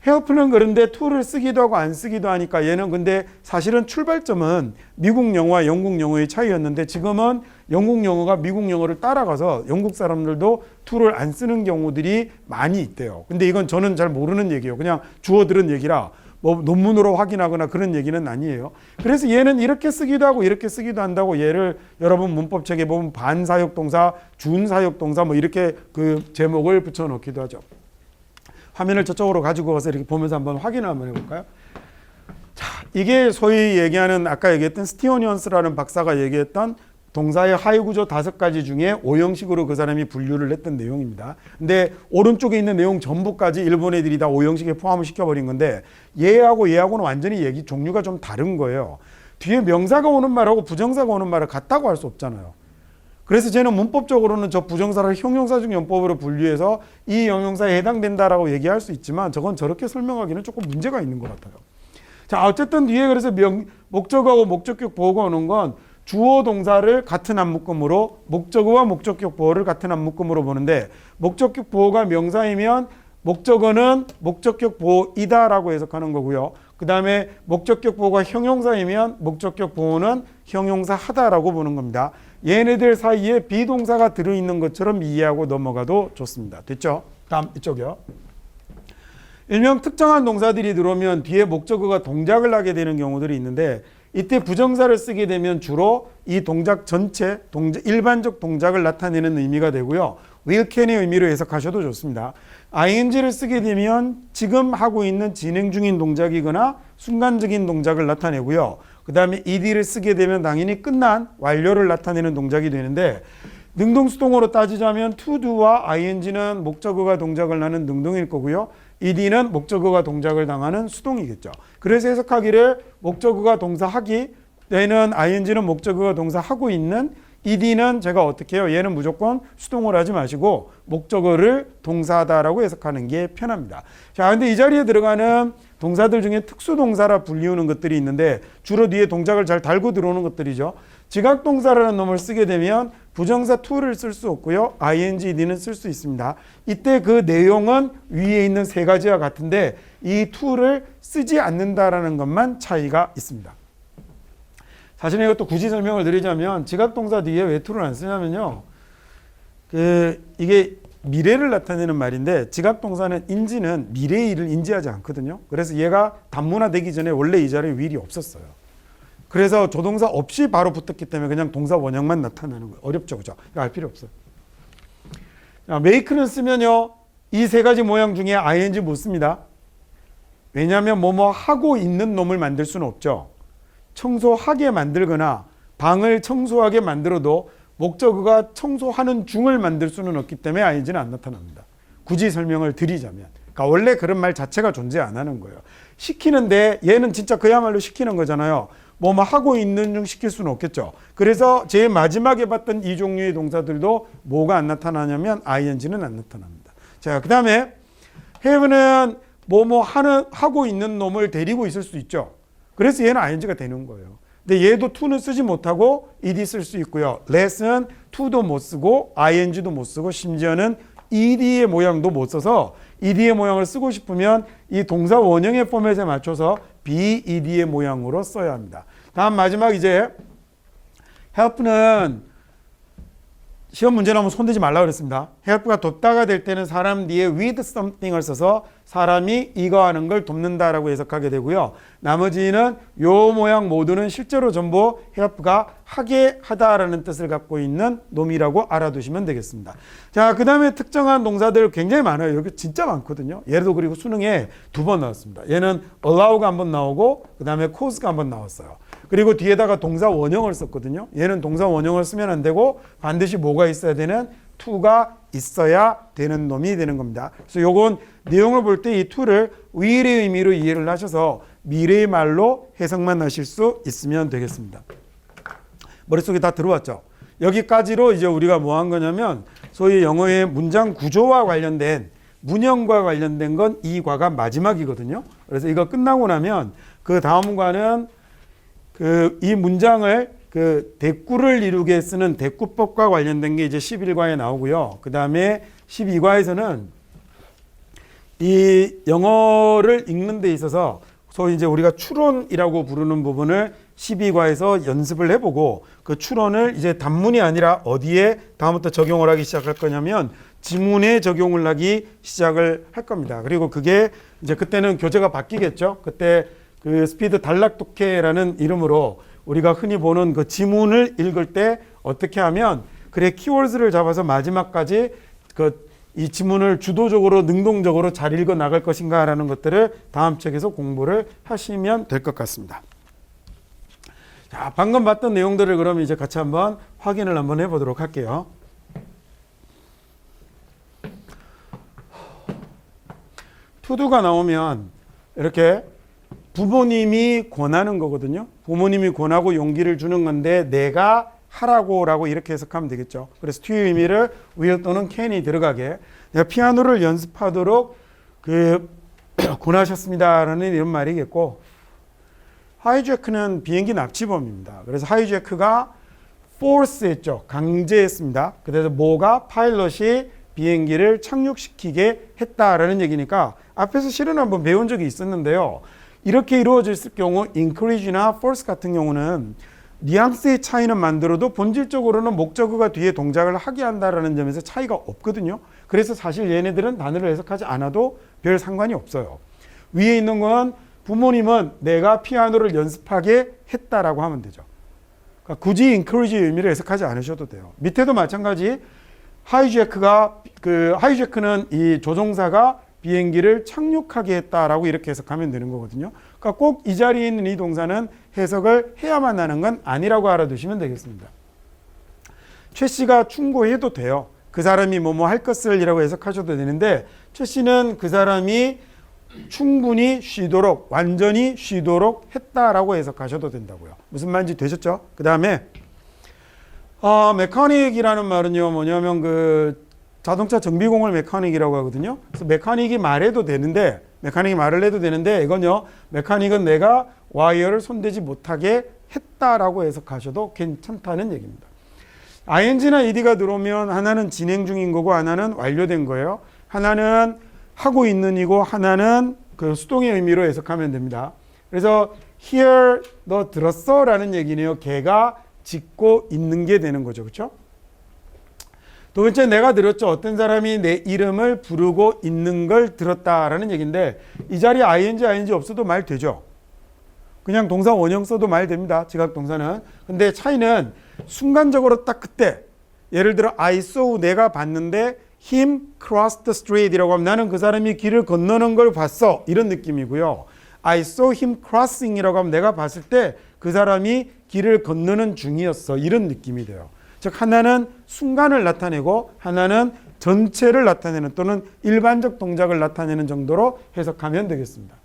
help는 그런데 to를 쓰기도 하고 안 쓰기도 하니까 얘는 근데 사실은 출발점은 미국 영어와 영국 영어의 차이였는데 지금은 영국 영어가 미국 영어를 따라가서 영국 사람들도 to를 안 쓰는 경우들이 많이 있대요. 근데 이건 저는 잘 모르는 얘기예요. 그냥 주워 들은 얘기라 뭐 논문으로 확인하거나 그런 얘기는 아니에요. 그래서 얘는 이렇게 쓰기도 하고 이렇게 쓰기도 한다고 얘를 여러분 문법책에 보면 반사역동사, 준사역동사 뭐 이렇게 그 제목을 붙여놓기도 하죠. 화면을 저쪽으로 가지고 와서 이렇게 보면서 한번 확인을 한번 해볼까요? 자, 이게 소위 얘기하는 아까 얘기했던 스티어니언스라는 박사가 얘기했던 동사의 하위 구조 5가지 중에 5형식으로 그 사람이 분류를 했던 내용입니다. 근데 오른쪽에 있는 내용 전부까지 일본 애들이 다 5형식에 포함을 시켜버린 건데 얘하고는 완전히 얘기 종류가 좀 다른 거예요. 뒤에 명사가 오는 말하고 부정사가 오는 말을 같다고 할 수 없잖아요. 그래서 쟤는 문법적으로는 저 부정사를 형용사적 용법으로 분류해서 이 형용사에 해당된다라고 얘기할 수 있지만 저건 저렇게 설명하기는 조금 문제가 있는 것 같아요. 자, 어쨌든 뒤에 그래서 목적어하고 목적격 보호가 오는 건 주어 동사를 같은 한묶음으로 목적어와 목적격 보호를 같은 한묶음으로 보는데 목적격 보호가 명사이면 목적어는 목적격 보호이다라고 해석하는 거고요. 그 다음에 목적격 보호가 형용사이면 목적격 보호는 형용사하다라고 보는 겁니다. 얘네들 사이에 비동사가 들어있는 것처럼 이해하고 넘어가도 좋습니다. 됐죠? 다음 이쪽이요. 일명 특정한 동사들이 들어오면 뒤에 목적어가 동작을 하게 되는 경우들이 있는데 이때 부정사를 쓰게 되면 주로 이 동작 전체, 일반적 동작을 나타내는 의미가 되고요. will, can의 의미로 해석하셔도 좋습니다. ing를 쓰게 되면 지금 하고 있는 진행 중인 동작이거나 순간적인 동작을 나타내고요. 그 다음에 ed를 쓰게 되면 당연히 끝난 완료를 나타내는 동작이 되는데 능동수동으로 따지자면 to do와 ing는 목적어가 동작을 하는 능동일 거고요. ed는 목적어가 동작을 당하는 수동이겠죠. 그래서 해석하기를 목적어가 동사하기, 얘는 ing는 목적어가 동사하고 있는, ed는 제가 어떻게 해요? 얘는 무조건 수동을 하지 마시고 목적어를 동사하다라고 해석하는 게 편합니다. 자, 근데 이 자리에 들어가는 동사들 중에 특수동사라 불리우는 것들이 있는데 주로 뒤에 동작을 잘 달고 들어오는 것들이죠. 지각동사라는 놈을 쓰게 되면 부정사 to를 쓸 수 없고요. ing, ed는 쓸 수 있습니다. 이때 그 내용은 위에 있는 세 가지와 같은데 이 to를 쓰지 않는다라는 것만 차이가 있습니다. 사실 이것도 굳이 설명을 드리자면 지각동사 뒤에 왜 to를 안 쓰냐면요. 이게 미래를 나타내는 말인데 지각동사는 인지는 미래의 일을 인지하지 않거든요. 그래서 얘가 단문화되기 전에 원래 이 자리에 will이 없었어요. 그래서 조동사 없이 바로 붙었기 때문에 그냥 동사 원형만 나타나는 거예요. 어렵죠, 그죠? 이거 알 필요 없어요. 자, make는 쓰면요, 이 세 가지 모양 중에 ing 못 씁니다. 왜냐하면 뭐뭐 하고 있는 놈을 만들 수는 없죠. 청소하게 만들거나 방을 청소하게 만들어도 목적어가 청소하는 중을 만들 수는 없기 때문에 ing는 안 나타납니다. 굳이 설명을 드리자면. 그러니까 원래 그런 말 자체가 존재 안 하는 거예요. 시키는데 얘는 진짜 그야말로 시키는 거잖아요. 뭐뭐 하고 있는 중 시킬 수는 없겠죠. 그래서 제일 마지막에 봤던 이 종류의 동사들도 뭐가 안 나타나냐면 ing는 안 나타납니다. 자, 그 다음에 have는 뭐뭐 하고 있는 놈을 데리고 있을 수 있죠. 그래서 얘는 ing가 되는 거예요. 근데 얘도 to는 쓰지 못하고 ed 쓸 수 있고요. let은 to도 못 쓰고 ing도 못 쓰고 심지어는 ed의 모양도 못 써서 ed의 모양을 쓰고 싶으면 이 동사 원형의 포맷에 맞춰서 be ed의 모양으로 써야 합니다. 다음 마지막 이제 help는 시험 문제 나오면 손대지 말라고 그랬습니다. help가 돕다가 될 때는 사람 뒤에 with something을 써서 사람이 이거 하는 걸 돕는다라고 해석하게 되고요. 나머지는 요 모양 모두는 실제로 전부 help가 하게 하다라는 뜻을 갖고 있는 놈이라고 알아두시면 되겠습니다. 자, 그 다음에 특정한 동사들 굉장히 많아요. 여기 진짜 많거든요. 얘도 그리고 수능에 2번 나왔습니다. 얘는 allow가 한번 나오고 그 다음에 cause가 한번 나왔어요. 그리고 뒤에다가 동사 원형을 썼거든요. 얘는 동사 원형을 쓰면 안 되고 반드시 뭐가 있어야 되는 to가 있어야 되는 놈이 되는 겁니다. 그래서 요건 내용을 볼 때 이 to를 위의 의미로 이해를 하셔서 미래의 말로 해석만 하실 수 있으면 되겠습니다. 머릿속에 다 들어왔죠? 여기까지로 이제 우리가 뭐 한 거냐면 소위 영어의 문장 구조와 관련된 문형과 관련된 건 이 과가 마지막이거든요. 그래서 이거 끝나고 나면 그 다음 과는 이 문장을 대꾸를 이루게 쓰는 대꾸법과 관련된 게 이제 11과에 나오고요. 그 다음에 12과에서는 이 영어를 읽는 데 있어서 소위 이제 우리가 추론이라고 부르는 부분을 12과에서 연습을 해보고 그 추론을 이제 단문이 아니라 어디에 다음부터 적용을 하기 시작할 거냐면 지문에 적용을 하기 시작을 할 겁니다. 그리고 그게 이제 그때는 교재가 바뀌겠죠. 그때 그 스피드 단락독해라는 이름으로 우리가 흔히 보는 그 지문을 읽을 때 어떻게 하면 그래 키워드를 잡아서 마지막까지 이 지문을 주도적으로 능동적으로 잘 읽어 나갈 것인가라는 것들을 다음 책에서 공부를 하시면 될 것 같습니다. 자, 방금 봤던 내용들을 그럼 이제 같이 한번 확인을 한번 해보도록 할게요. 투두가 나오면 이렇게 부모님이 권하는 거거든요. 부모님이 권하고 용기를 주는 건데 내가 하라고라고 이렇게 해석하면 되겠죠. 그래서 to의 의미를 will 또는 can이 들어가게 내가 피아노를 연습하도록 권하셨습니다라는 이런 말이겠고 하이제크는 비행기 납치범입니다. 그래서 하이제크가 force했죠. 강제했습니다. 그래서 뭐가 파일럿이 비행기를 착륙시키게 했다라는 얘기니까 앞에서 실은 한번 배운 적이 있었는데요. 이렇게 이루어졌을 경우 encourage나 force 같은 경우는 뉘앙스의 차이는 만들어도 본질적으로는 목적어가 뒤에 동작을 하게 한다라는 점에서 차이가 없거든요. 그래서 사실 얘네들은 단어를 해석하지 않아도 별 상관이 없어요. 위에 있는 건 부모님은 내가 피아노를 연습하게 했다라고 하면 되죠. 그러니까 굳이 encourage의 의미를 해석하지 않으셔도 돼요. 밑에도 마찬가지 하이제크는 이 조종사가 비행기를 착륙하게 했다라고 이렇게 해석하면 되는 거거든요. 그러니까 꼭 이 자리에 있는 이 동사는 해석을 해야만 하는 건 아니라고 알아두시면 되겠습니다. 최 씨가 충고해도 돼요. 그 사람이 뭐뭐 할 것을 이라고 해석하셔도 되는데 최 씨는 그 사람이 충분히 쉬도록 완전히 쉬도록 했다라고 해석하셔도 된다고요. 무슨 말인지 되셨죠? 그 다음에 메카닉이라는 말은요 뭐냐면 자동차 정비공을 메카닉이라고 하거든요. 그래서 메카닉이 말해도 되는데 메카닉이 말을 해도 되는데 이건요 메카닉은 내가 와이어를 손대지 못하게 했다라고 해석하셔도 괜찮다는 얘기입니다. ing나 ed가 들어오면 하나는 진행 중인 거고 하나는 완료된 거예요. 하나는 하고 있는 이고 하나는 수동의 의미로 해석하면 됩니다. 그래서 hear 너 들었어? 라는 얘기네요. 걔가 짓고 있는 게 되는 거죠. 그렇죠? 두 번째 내가 들었죠. 어떤 사람이 내 이름을 부르고 있는 걸 들었다라는 얘기인데 이 자리에 ing 없어도 말 되죠. 그냥 동사 원형 써도 말 됩니다. 지각 동사는. 근데 차이는 순간적으로 딱 그때 예를 들어 I saw 내가 봤는데 him cross the street이라고 하면 나는 그 사람이 길을 건너는 걸 봤어. 이런 느낌이고요. I saw him crossing이라고 하면 내가 봤을 때 그 사람이 길을 건너는 중이었어. 이런 느낌이 돼요. 즉 하나는 순간을 나타내고 하나는 전체를 나타내는 또는 일반적 동작을 나타내는 정도로 해석하면 되겠습니다.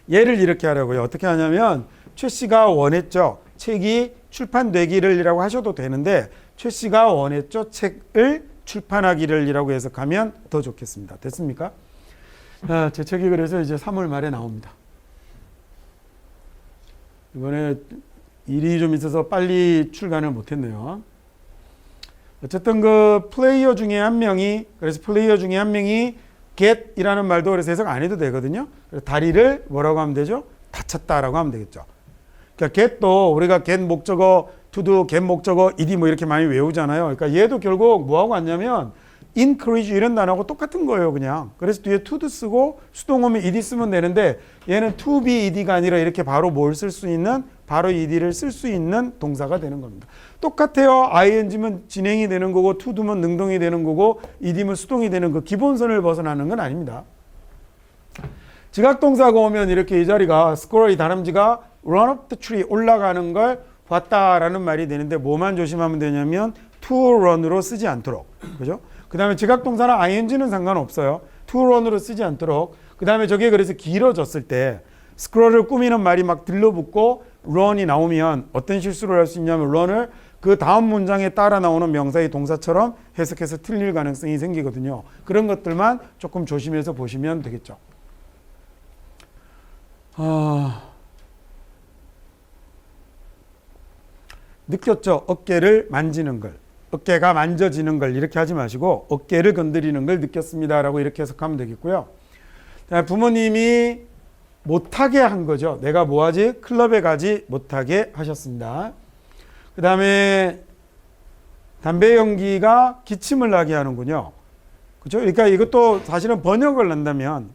예를 이렇게 하려고요. 어떻게 하냐면 최 씨가 원했죠. 책이 출판되기를 이라고 하셔도 되는데 최 씨가 원했죠. 책을 출판하기를 이라고 해석하면 더 좋겠습니다. 됐습니까? 제 책이 그래서 이제 3월 말에 나옵니다. 이번에 일이 좀 있어서 빨리 출간을 못했네요. 어쨌든 플레이어 중에 한 명이 get이라는 말도 그래서 해석 안 해도 되거든요. 다리를 뭐라고 하면 되죠? 다쳤다라고 하면 되겠죠. 그러니까 get도 우리가 get 목적어 to do, get 목적어, ed 뭐 이렇게 많이 외우잖아요. 그러니까 얘도 결국 뭐하고 왔냐면 encourage 이런 단어하고 똑같은 거예요, 그냥. 그래서 뒤에 to도 쓰고 수동 오면 ed 쓰면 되는데 얘는 to be ed가 아니라 이렇게 바로 뭘 쓸 수 있는, 바로 ed를 쓸 수 있는 동사가 되는 겁니다. 똑같아요. ing면 진행이 되는 거고 to do면 능동이 되는 거고 ed면 수동이 되는 그 기본선을 벗어나는 건 아닙니다. 지각동사가 오면 이렇게 이 자리가 스quirrel, 이 다람쥐가 run up the tree, 올라가는 걸 봤다라는 말이 되는데 뭐만 조심하면 되냐면 to run으로 쓰지 않도록. 그죠? 그 다음에 지각동사나 ing는 상관없어요. to run으로 쓰지 않도록. 그 다음에 저게 그래서 길어졌을 때 스크롤을 꾸미는 말이 막 들러붙고 run이 나오면 어떤 실수를 할 수 있냐면 run을 그 다음 문장에 따라 나오는 명사의 동사처럼 해석해서 틀릴 가능성이 생기거든요. 그런 것들만 조금 조심해서 보시면 되겠죠. 느꼈죠? 어깨를 만지는 걸. 어깨가 만져지는 걸 이렇게 하지 마시고 어깨를 건드리는 걸 느꼈습니다 라고 이렇게 해석하면 되겠고요. 부모님이 못하게 한 거죠. 내가 뭐하지? 클럽에 가지 못하게 하셨습니다. 그 다음에 담배 연기가 기침을 나게 하는군요. 그렇죠? 그러니까 이것도 사실은 번역을 한다면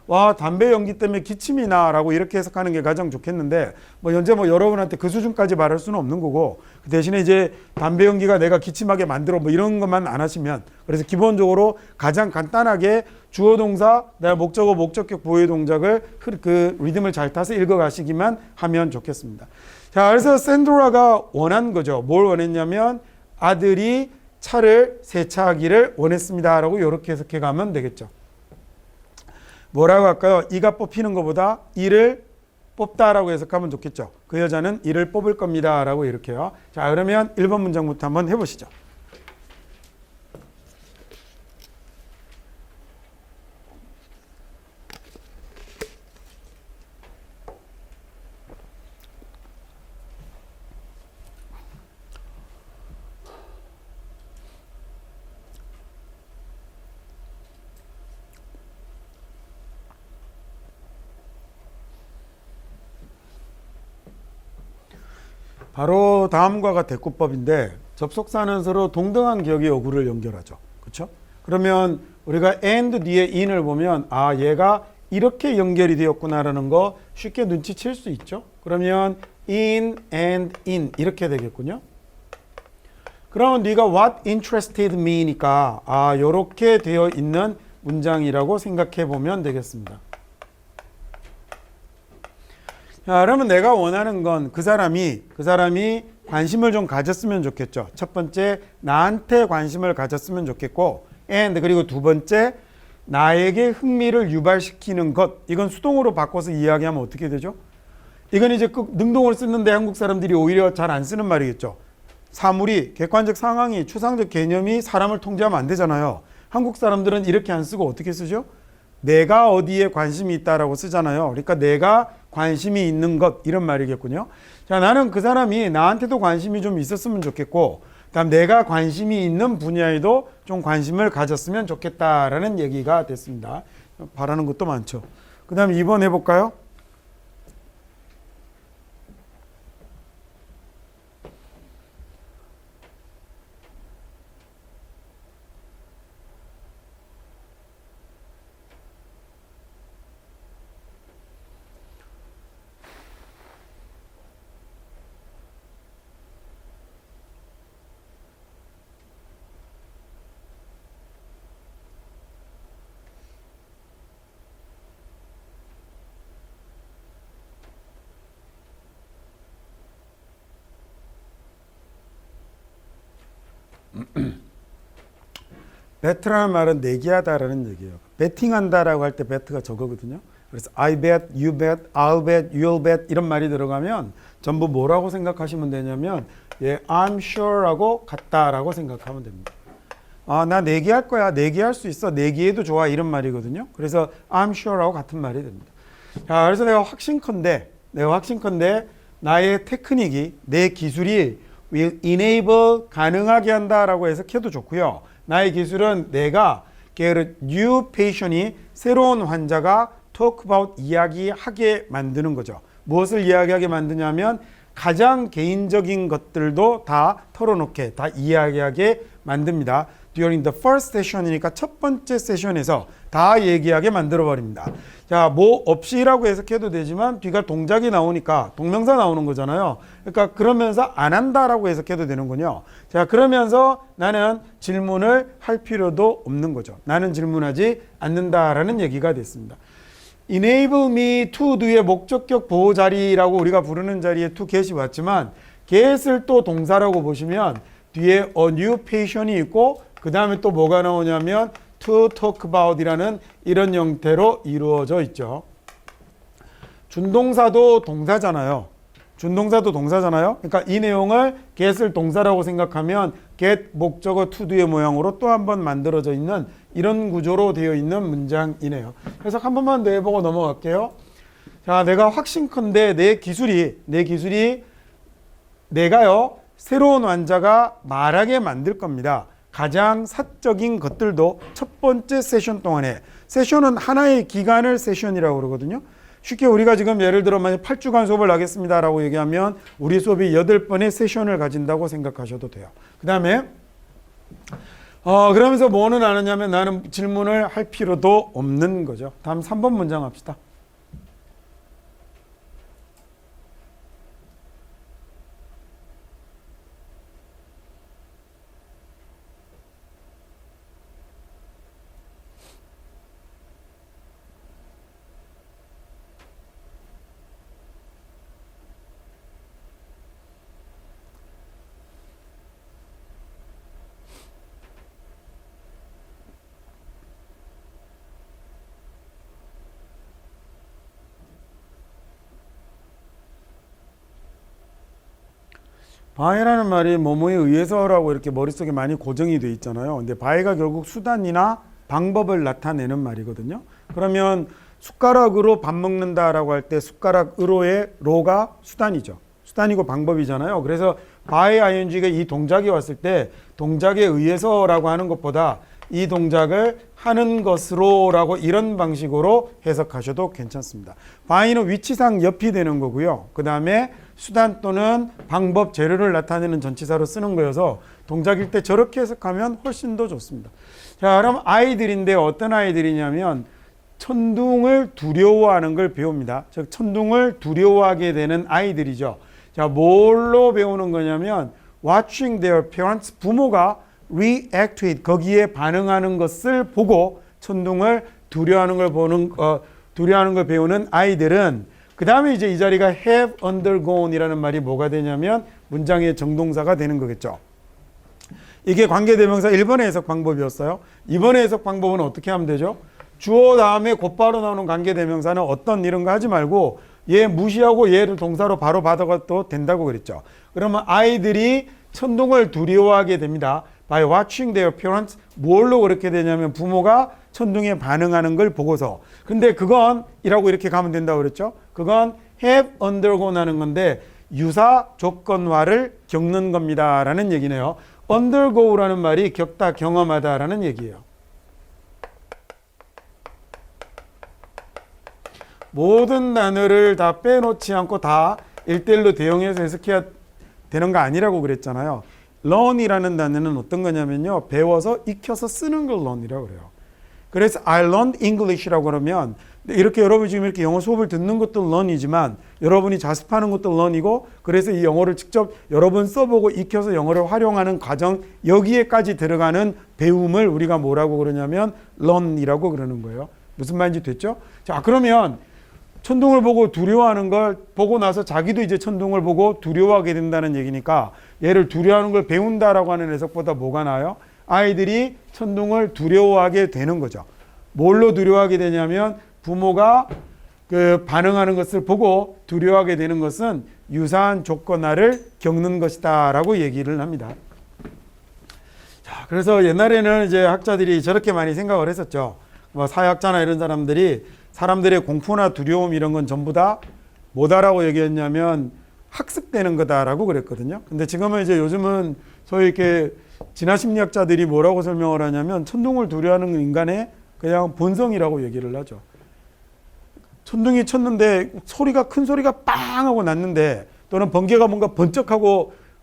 와 담배 연기 때문에 기침이 나라고 이렇게 해석하는 게 가장 좋겠는데 뭐 현재 뭐 여러분한테 그 수준까지 말할 수는 없는 거고 그 대신에 이제 담배 연기가 내가 기침하게 만들어 뭐 이런 것만 안 하시면 그래서 기본적으로 가장 간단하게 주어 동사 내가 목적어 목적격 보유 동작을 그 리듬을 잘 타서 읽어가시기만 하면 좋겠습니다. 자, 그래서 샌드라가 원한 거죠. 뭘 원했냐면 아들이 차를 세차하기를 원했습니다 라고 이렇게 해석해 가면 되겠죠. 뭐라고 할까요? 이가 뽑히는 것보다 이를 뽑다라고 해석하면 좋겠죠. 그 여자는 이를 뽑을 겁니다 라고 이렇게요. 자, 그러면 1번 문장부터 한번 해보시죠. 바로 다음과가 대꾸법인데 접속사는 서로 동등한 기억의 어구를 연결하죠. 그렇죠? 그러면 우리가 and 뒤에 in을 보면 아 얘가 이렇게 연결이 되었구나라는 거 쉽게 눈치챌 수 있죠. 그러면 in and in 이렇게 되겠군요. 그러면 네가 what interested me니까 아 이렇게 되어 있는 문장이라고 생각해 보면 되겠습니다. 자, 그러면 내가 원하는 건 그 사람이 관심을 좀 가졌으면 좋겠죠. 첫 번째, 나한테 관심을 가졌으면 좋겠고, and 그리고 두 번째, 나에게 흥미를 유발시키는 것. 이건 수동으로 바꿔서 이야기하면 어떻게 되죠? 이건 이제 능동을 쓰는데 한국 사람들이 오히려 잘 안 쓰는 말이겠죠. 사물이, 객관적 상황이, 추상적 개념이 사람을 통제하면 안 되잖아요. 한국 사람들은 이렇게 안 쓰고 어떻게 쓰죠? 내가 어디에 관심이 있다라고 쓰잖아요. 그러니까 내가 관심이 있는 것 이런 말이겠군요. 자, 나는 그 사람이 나한테도 관심이 좀 있었으면 좋겠고 그다음 내가 관심이 있는 분야에도 좀 관심을 가졌으면 좋겠다라는 얘기가 됐습니다. 바라는 것도 많죠. 그 다음 2번 해볼까요? 베트라는 말은 내기하다라는 얘기예요. 베팅한다라고 할 때 베트가 저거거든요. 그래서 I bet, you bet, I'll bet, you'll bet 이런 말이 들어가면 전부 뭐라고 생각하시면 되냐면 예, I'm sure라고 같다라고 생각하면 됩니다. 아, 나 내기할 거야. 내기할 수 있어. 내기해도 좋아. 이런 말이거든요. 그래서 I'm sure라고 같은 말이 됩니다. 자, 그래서 내가 확신컨대 나의 테크닉이 내 기술이 will enable 가능하게 한다라고 해석해도 좋고요. 나의 기술은 내가 new patient이 새로운 환자가 talk about 이야기하게 만드는 거죠. 무엇을 이야기하게 만드냐면 가장 개인적인 것들도 다 털어놓게, 다 이야기하게 만듭니다. During the first session이니까 첫 번째 세션에서 다 얘기하게 만들어 버립니다. 자, 뭐 없이라고 해석해도 되지만 뒤가 동작이 나오니까 동명사 나오는 거잖아요. 그러니까 그러면서 안 한다라고 해석해도 되는군요. 자, 그러면서 나는 질문을 할 필요도 없는 거죠. 나는 질문하지 않는다라는 얘기가 됐습니다. Enable me to do의 목적격 보호 자리라고 우리가 부르는 자리에 to get이 왔지만 get을 또 동사라고 보시면 뒤에 a new patient이 있고 그 다음에 또 뭐가 나오냐면 to talk about 이라는 이런 형태로 이루어져 있죠. 준동사도 동사잖아요. 준동사도 동사잖아요. 그러니까 이 내용을 get을 동사라고 생각하면 get 목적어 to do의 모양으로 또 한 번 만들어져 있는 이런 구조로 되어 있는 문장이네요. 그래서 한 번만 더 해보고 넘어갈게요. 자, 내가 확신컨대 내 기술이 내가요 새로운 환자가 말하게 만들 겁니다. 가장 사적인 것들도 첫 번째 세션 동안에, 세션은 하나의 기간을 세션이라고 그러거든요. 쉽게 우리가 지금 예를 들어 만약 8주간 수업을 하겠습니다 라고 얘기하면 우리 수업이 8번의 세션을 가진다고 생각하셔도 돼요. 그 다음에 그러면서 뭐는 안 하냐면 나는 질문을 할 필요도 없는 거죠. 다음 3번 문장 합시다. by라는 말이 뭐뭐에 의해서라고 이렇게 머릿속에 많이 고정이 돼 있잖아요. 근데 by가 결국 수단이나 방법을 나타내는 말이거든요. 그러면 숟가락으로 밥 먹는다라고 할 때 숟가락으로의 로가 수단이죠. 수단이고 방법이잖아요. 그래서 by ing가 이 동작이 왔을 때 동작에 의해서라고 하는 것보다 이 동작을 하는 것으로라고 이런 방식으로 해석하셔도 괜찮습니다. by는 위치상 옆이 되는 거고요. 그 다음에 수단 또는 방법, 재료를 나타내는 전치사로 쓰는 거여서 동작일 때 저렇게 해석하면 훨씬 더 좋습니다. 자, 그럼 아이들인데 어떤 아이들이냐면 천둥을 두려워하는 걸 배웁니다. 즉 천둥을 두려워하게 되는 아이들이죠. 자, 뭘로 배우는 거냐면 watching their parents, 부모가 react to it, 거기에 반응하는 것을 보고 천둥을 두려워하는 걸 배우는 아이들은 그 다음에 이제 이 자리가 have undergone 이라는 말이 뭐가 되냐면 문장의 정동사가 되는 거겠죠. 이게 관계대명사 1번의 해석 방법이었어요. 2번의 해석 방법은 어떻게 하면 되죠? 주어 다음에 곧바로 나오는 관계대명사는 어떤 이런가 하지 말고 얘 무시하고 얘를 동사로 바로 받아가도 된다고 그랬죠. 그러면 아이들이 천둥을 두려워하게 됩니다. By watching their parents, 뭘로 그렇게 되냐면 부모가 천둥에 반응하는 걸 보고서. 근데 그건 이라고 이렇게 가면 된다고 그랬죠. 그건 have undergone 하는 건데 유사 조건화를 겪는 겁니다 라는 얘기네요. undergo라는 말이 겪다, 경험하다 라는 얘기예요. 모든 단어를 다 빼놓지 않고 다 1대1로 대응해서 해석해야 되는 거 아니라고 그랬잖아요. learn이라는 단어는 어떤 거냐면요. 배워서 익혀서 쓰는 걸 learn이라고 그래요. 그래서 I learned English라고 그러면 이렇게 여러분이 지금 이렇게 영어 수업을 듣는 것도 learn이지만 여러분이 자습하는 것도 learn이고 그래서 이 영어를 직접 여러분 써보고 익혀서 영어를 활용하는 과정 여기에까지 들어가는 배움을 우리가 뭐라고 그러냐면 learn이라고 그러는 거예요. 무슨 말인지 됐죠? 자, 그러면 천둥을 보고 두려워하는 걸 보고 나서 자기도 이제 천둥을 보고 두려워하게 된다는 얘기니까 얘를 두려워하는 걸 배운다라고 하는 해석보다 뭐가 나아요? 아이들이 천둥을 두려워하게 되는 거죠. 뭘로 두려워하게 되냐면 부모가 그 반응하는 것을 보고 두려워하게 되는 것은 유사한 조건화를 겪는 것이다 라고 얘기를 합니다. 자, 그래서 옛날에는 이제 학자들이 저렇게 많이 생각을 했었죠. 뭐 사회학자나 이런 사람들의 공포나 두려움 이런 건 전부 다 뭐다라고 얘기했냐면 학습되는 거다라고 그랬거든요. 근데 지금은 이제 요즘은 소위 이렇게 진화심리학자들이 뭐라고 설명을 하냐면 천둥을 두려워하는 인간의 그냥 본성이라고 얘기를 하죠. 천둥이 쳤는데 큰 소리가 빵 하고 났는데 또는 번개가 뭔가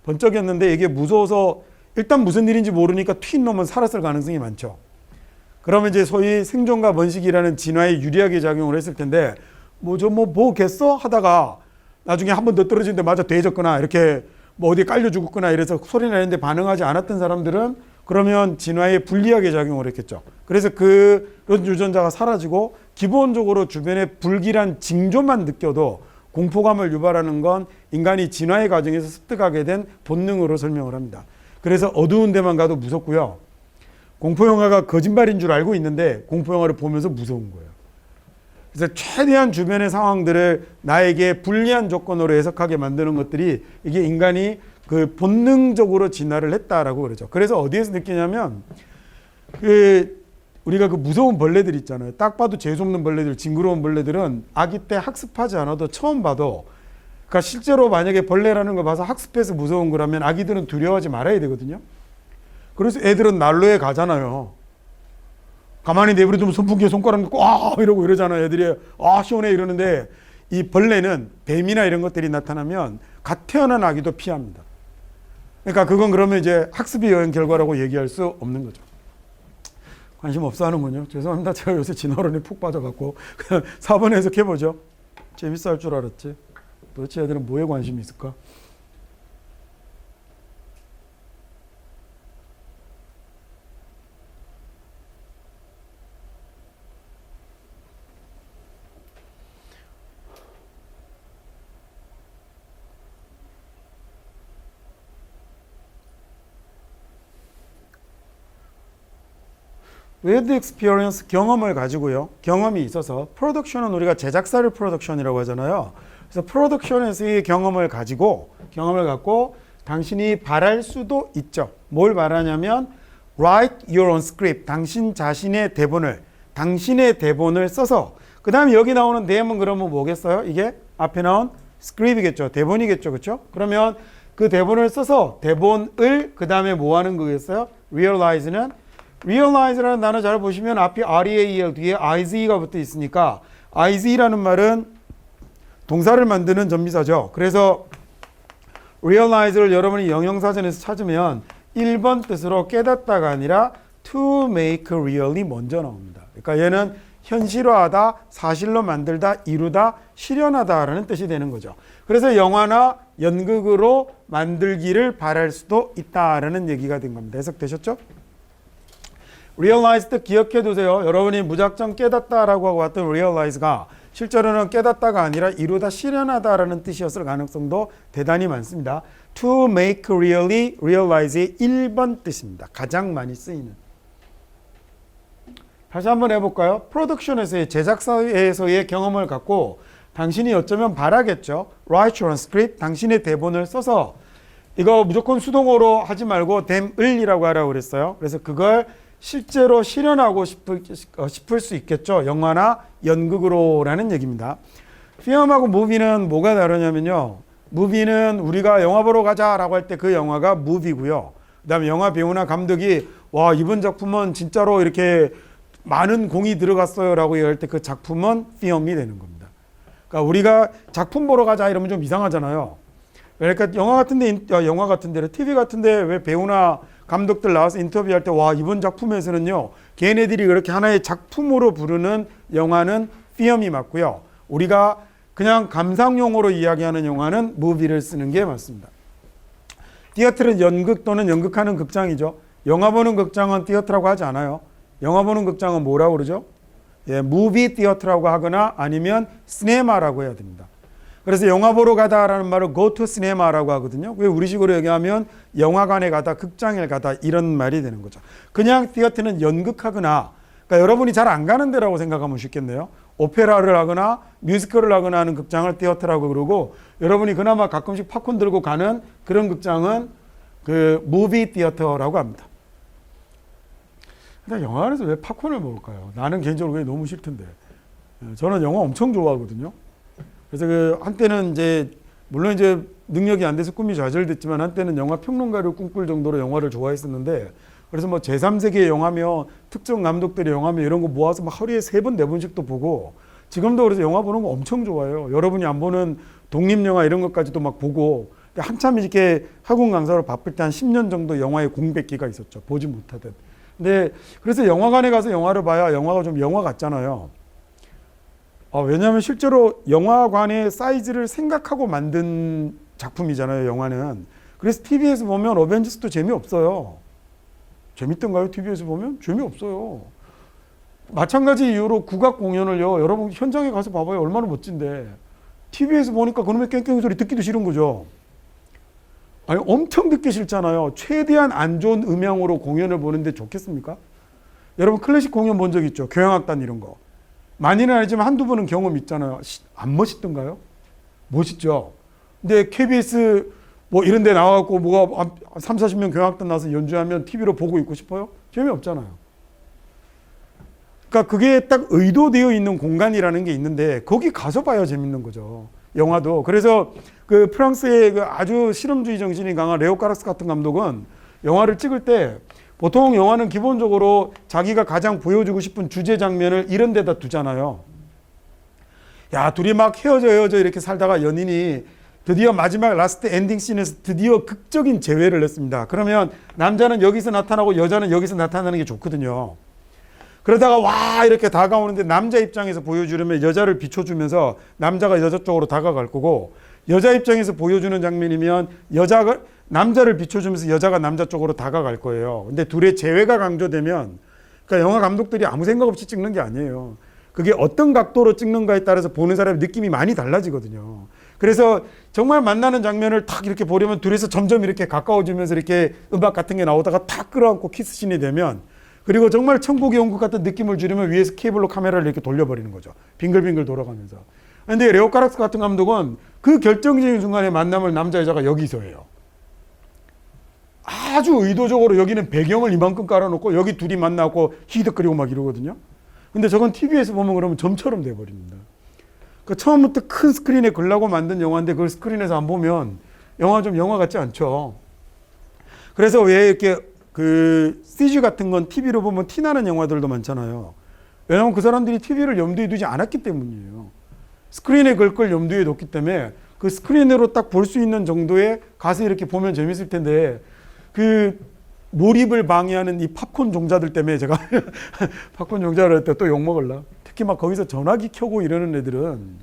번쩍였는데 이게 무서워서 일단 무슨 일인지 모르니까 튄 놈은 살았을 가능성이 많죠. 그러면 이제 소위 생존과 번식이라는 진화에 유리하게 작용을 했을 텐데 뭐겠어 하다가 나중에 한 번 더 떨어지는데 맞아 대졌거나 이렇게 뭐 어디에 깔려 죽었거나 이래서 소리 나는데 반응하지 않았던 사람들은 그러면 진화에 불리하게 작용을 했겠죠. 그래서 그런 유전자가 사라지고 기본적으로 주변에 불길한 징조만 느껴도 공포감을 유발하는 건 인간이 진화의 과정에서 습득하게 된 본능으로 설명을 합니다. 그래서 어두운 데만 가도 무섭고요. 공포영화가 거짓말인 줄 알고 있는데 공포영화를 보면서 무서운 거예요. 그래서 최대한 주변의 상황들을 나에게 불리한 조건으로 해석하게 만드는 것들이 이게 인간이 그 본능적으로 진화를 했다라고 그러죠. 그래서 어디에서 느끼냐면 우리가 그 무서운 벌레들 있잖아요. 딱 봐도 재수없는 벌레들, 징그러운 벌레들은 아기 때 학습하지 않아도 처음 봐도 그러니까 실제로 만약에 벌레라는 거 봐서 학습해서 무서운 거라면 아기들은 두려워하지 말아야 되거든요. 그래서 애들은 난로에 가잖아요. 가만히 내버려두면 선풍기에 손가락 넣고 이러고 이러잖아요. 애들이 시원해 이러는데 이 벌레는 뱀이나 이런 것들이 나타나면 갓 태어난 아기도 피합니다. 그러니까 그건 그러면 이제 학습이 여행 결과라고 얘기할 수 없는 거죠. 관심 없어 하는군요. 죄송합니다. 제가 요새 진화론에 푹 빠져갖고 그냥 4번 해석해보죠. 재밌어 할 줄 알았지. 도대체 애들은 뭐에 관심이 있을까? with experience, 경험을 가지고요. 경험이 있어서 프로덕션은 우리가 제작사를 프로덕션이라고 하잖아요. 그래서 프로덕션에서의 경험을 갖고 당신이 바랄 수도 있죠. 뭘 바라냐면 write your own script, 당신의 대본을 써서 그 다음에 여기 나오는 name은 그러면 뭐겠어요? 이게 앞에 나온 script이겠죠. 대본이겠죠. 그렇죠? 그러면 그 대본을 써서 대본을 그 다음에 뭐 하는 거겠어요? realize라는 단어 잘 보시면 앞에 real 뒤에 ize가 붙어 있으니까 ize라는 말은 동사를 만드는 전미사죠. 그래서 realize를 여러분이 영영사전에서 찾으면 1번 뜻으로 깨닫다가 아니라 to make real이 먼저 나옵니다. 그러니까 얘는 현실화하다, 사실로 만들다, 이루다, 실현하다라는 뜻이 되는 거죠. 그래서 영화나 연극으로 만들기를 바랄 수도 있다라는 얘기가 된 겁니다. 해석되셨죠? realized 기억해 두세요. 여러분이 무작정 깨닫다라고 하고 왔던 realize가 실제로는 깨닫다가 아니라 이루다, 실현하다라는 뜻이었을 가능성도 대단히 많습니다. to make really, realize의 1번 뜻입니다. 가장 많이 쓰이는. 다시 한번 해볼까요? 프로덕션에서의 제작사에서의 경험을 갖고 당신이 어쩌면 바라겠죠. write your own script, 당신의 대본을 써서 이거 무조건 수동어로 하지 말고 dam을이라고 하라고 그랬어요. 그래서 그걸 실제로 실현하고 싶을 수 있겠죠. 영화나 연극으로라는 얘기입니다. 필름하고 무비는 뭐가 다르냐면요. 무비는 우리가 영화 보러 가자라고 할 때 그 영화가 무비고요. 그 다음에 영화 배우나 감독이 와 이번 작품은 진짜로 이렇게 많은 공이 들어갔어요 라고 얘기할 때 그 작품은 필름이 되는 겁니다. 그러니까 우리가 작품 보러 가자 이러면 좀 이상하잖아요. 그러니까 영화 같은데 TV 같은데 왜 배우나 감독들 나와서 인터뷰할 때 와 이번 작품에서는요 걔네들이 그렇게 하나의 작품으로 부르는 영화는 필름이 맞고요. 우리가 그냥 감상용으로 이야기하는 영화는 무비를 쓰는 게 맞습니다. 티어트는 연극 또는 연극하는 극장이죠. 영화 보는 극장은 티어트라고 하지 않아요. 영화 보는 극장은 뭐라고 그러죠? 무비 티어트라고 하거나 아니면 시네마라고 해야 됩니다. 그래서 영화 보러 가다라는 말을 go to cinema라고 하거든요. 왜 우리식으로 얘기하면 영화관에 가다, 극장에 가다 이런 말이 되는 거죠. 그냥 티어트는 연극하거나 그러니까 여러분이 잘 안 가는 데라고 생각하면 쉽겠네요. 오페라를 하거나 뮤지컬을 하거나 하는 극장을 티어트라고 그러고 여러분이 그나마 가끔씩 팝콘 들고 가는 그런 극장은 그 무비 티어터라고 합니다. 근데 영화관에서 왜 팝콘을 먹을까요? 나는 개인적으로 그게 너무 싫던데. 저는 영화 엄청 좋아하거든요. 그래서 그 한때는 이제 물론 이제 능력이 안 돼서 꿈이 좌절됐지만 한때는 영화 평론가를 꿈꿀 정도로 영화를 좋아했었는데 그래서 뭐 제3세기의 영화며 특정 감독들의 영화며 이런 거 모아서 막 하루에 3번, 4번씩도 보고 지금도 그래서 영화 보는 거 엄청 좋아해요. 여러분이 안 보는 독립영화 이런 것까지도 막 보고 한참 이렇게 학원 강사로 바쁠 때 한 10년 정도 영화에 공백기가 있었죠. 보지 못하던. 근데 그래서 영화관에 가서 영화를 봐야 영화가 좀 영화 같잖아요. 왜냐하면 실제로 영화관의 사이즈를 생각하고 만든 작품이잖아요, 영화는. 그래서 TV에서 보면 어벤져스도 재미없어요. 재밌던가요? TV에서 보면? 재미없어요. 마찬가지 이유로 국악 공연을요, 여러분 현장에 가서 봐봐요. 얼마나 멋진데. TV에서 보니까 그놈의 깽깽이 소리 듣기도 싫은 거죠. 아니, 엄청 듣기 싫잖아요. 최대한 안 좋은 음향으로 공연을 보는데 좋겠습니까? 여러분 클래식 공연 본 적 있죠? 교향악단 이런 거. 많이는 아니지만 한두 번은 경험 있잖아요. 안 멋있던가요? 멋있죠. 근데 KBS 뭐 이런 데 나와갖고 뭐가 3, 40명 교향악단 나와서 연주하면 TV로 보고 있고 싶어요? 재미없잖아요. 그러니까 그게 딱 의도되어 있는 공간이라는 게 있는데 거기 가서 봐야 재밌는 거죠. 영화도. 그래서 그 프랑스의 그 아주 실험주의 정신이 강한 레오 카락스 같은 감독은 영화를 찍을 때 보통 영화는 기본적으로 자기가 가장 보여주고 싶은 주제 장면을 이런 데다 두잖아요. 야, 둘이 막 헤어져 이렇게 살다가 연인이 드디어 마지막 라스트 엔딩 씬에서 드디어 극적인 재회를 했습니다. 그러면 남자는 여기서 나타나고 여자는 여기서 나타나는 게 좋거든요. 그러다가 와 이렇게 다가오는데 남자 입장에서 보여주려면 여자를 비춰주면서 남자가 여자 쪽으로 다가갈 거고, 여자 입장에서 보여주는 장면이면 여자가 남자를 비춰주면서 여자가 남자 쪽으로 다가갈 거예요. 근데 둘의 재회가 강조되면, 그러니까 영화 감독들이 아무 생각 없이 찍는 게 아니에요. 그게 어떤 각도로 찍는가에 따라서 보는 사람의 느낌이 많이 달라지거든요. 그래서 정말 만나는 장면을 탁 이렇게 보려면 둘이서 점점 이렇게 가까워지면서 이렇게 음악 같은 게 나오다가 탁 끌어안고 키스신이 되면, 그리고 정말 천국의 연극 같은 느낌을 주려면 위에서 케이블로 카메라를 이렇게 돌려버리는 거죠. 빙글빙글 돌아가면서. 근데 레오 카락스 같은 감독은 그 결정적인 순간에 만남을 남자 여자가 여기서 해요. 아주 의도적으로 여기는 배경을 이만큼 깔아놓고 여기 둘이 만나고 히덕거리고 막 이러거든요. 근데 저건 TV에서 보면 그러면 점처럼 돼버립니다. 그러니까 처음부터 큰 스크린에 걸라고 만든 영화인데 그걸 스크린에서 안 보면 영화 좀 영화 같지 않죠. 그래서 왜 이렇게 그 CG 같은 건 TV로 보면 티나는 영화들도 많잖아요. 왜냐하면 그 사람들이 TV를 염두에 두지 않았기 때문이에요. 스크린에 걸 걸 염두에 뒀기 때문에 그 스크린으로 딱 볼 수 있는 정도의 가서 이렇게 보면 재밌을 텐데, 그 몰입을 방해하는 이 팝콘 종자들 때문에 제가 팝콘 종자를 할 때 또 욕먹을라. 특히 막 거기서 전화기 켜고 이러는 애들은,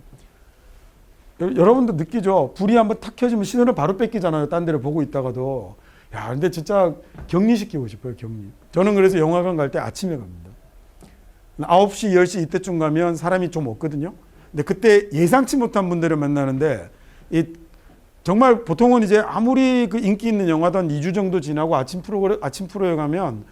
여러분도 느끼죠? 불이 한번 탁 켜지면 시선을 바로 뺏기잖아요. 딴 데를 보고 있다가도. 야, 근데 진짜 격리시키고 싶어요, 격리. 저는 그래서 영화관 갈 때 아침에 갑니다. 9시, 10시 이때쯤 가면 사람이 좀 없거든요. 근데 그때 예상치 못한 분들을 만나는데, 정말 보통은 이제 아무리 그 인기 있는 영화도 한 2주 정도 지나고 아침 프로에 가면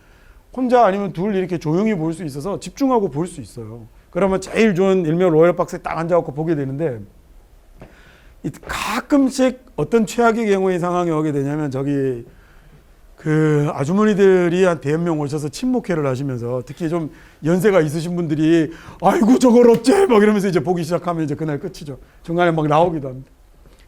혼자 아니면 둘 이렇게 조용히 볼 수 있어서 집중하고 볼 수 있어요. 그러면 제일 좋은 일명 로열박스에 딱 앉아갖고 보게 되는데, 가끔씩 어떤 최악의 경우의 상황이 오게 되냐면, 저기 그 아주머니들이 한 대여 명 오셔서 친목회를 하시면서, 특히 좀 연세가 있으신 분들이 아이고 저걸 어째 막 이러면서 이제 보기 시작하면 이제 그날 끝이죠. 중간에 막 나오기도 합니다.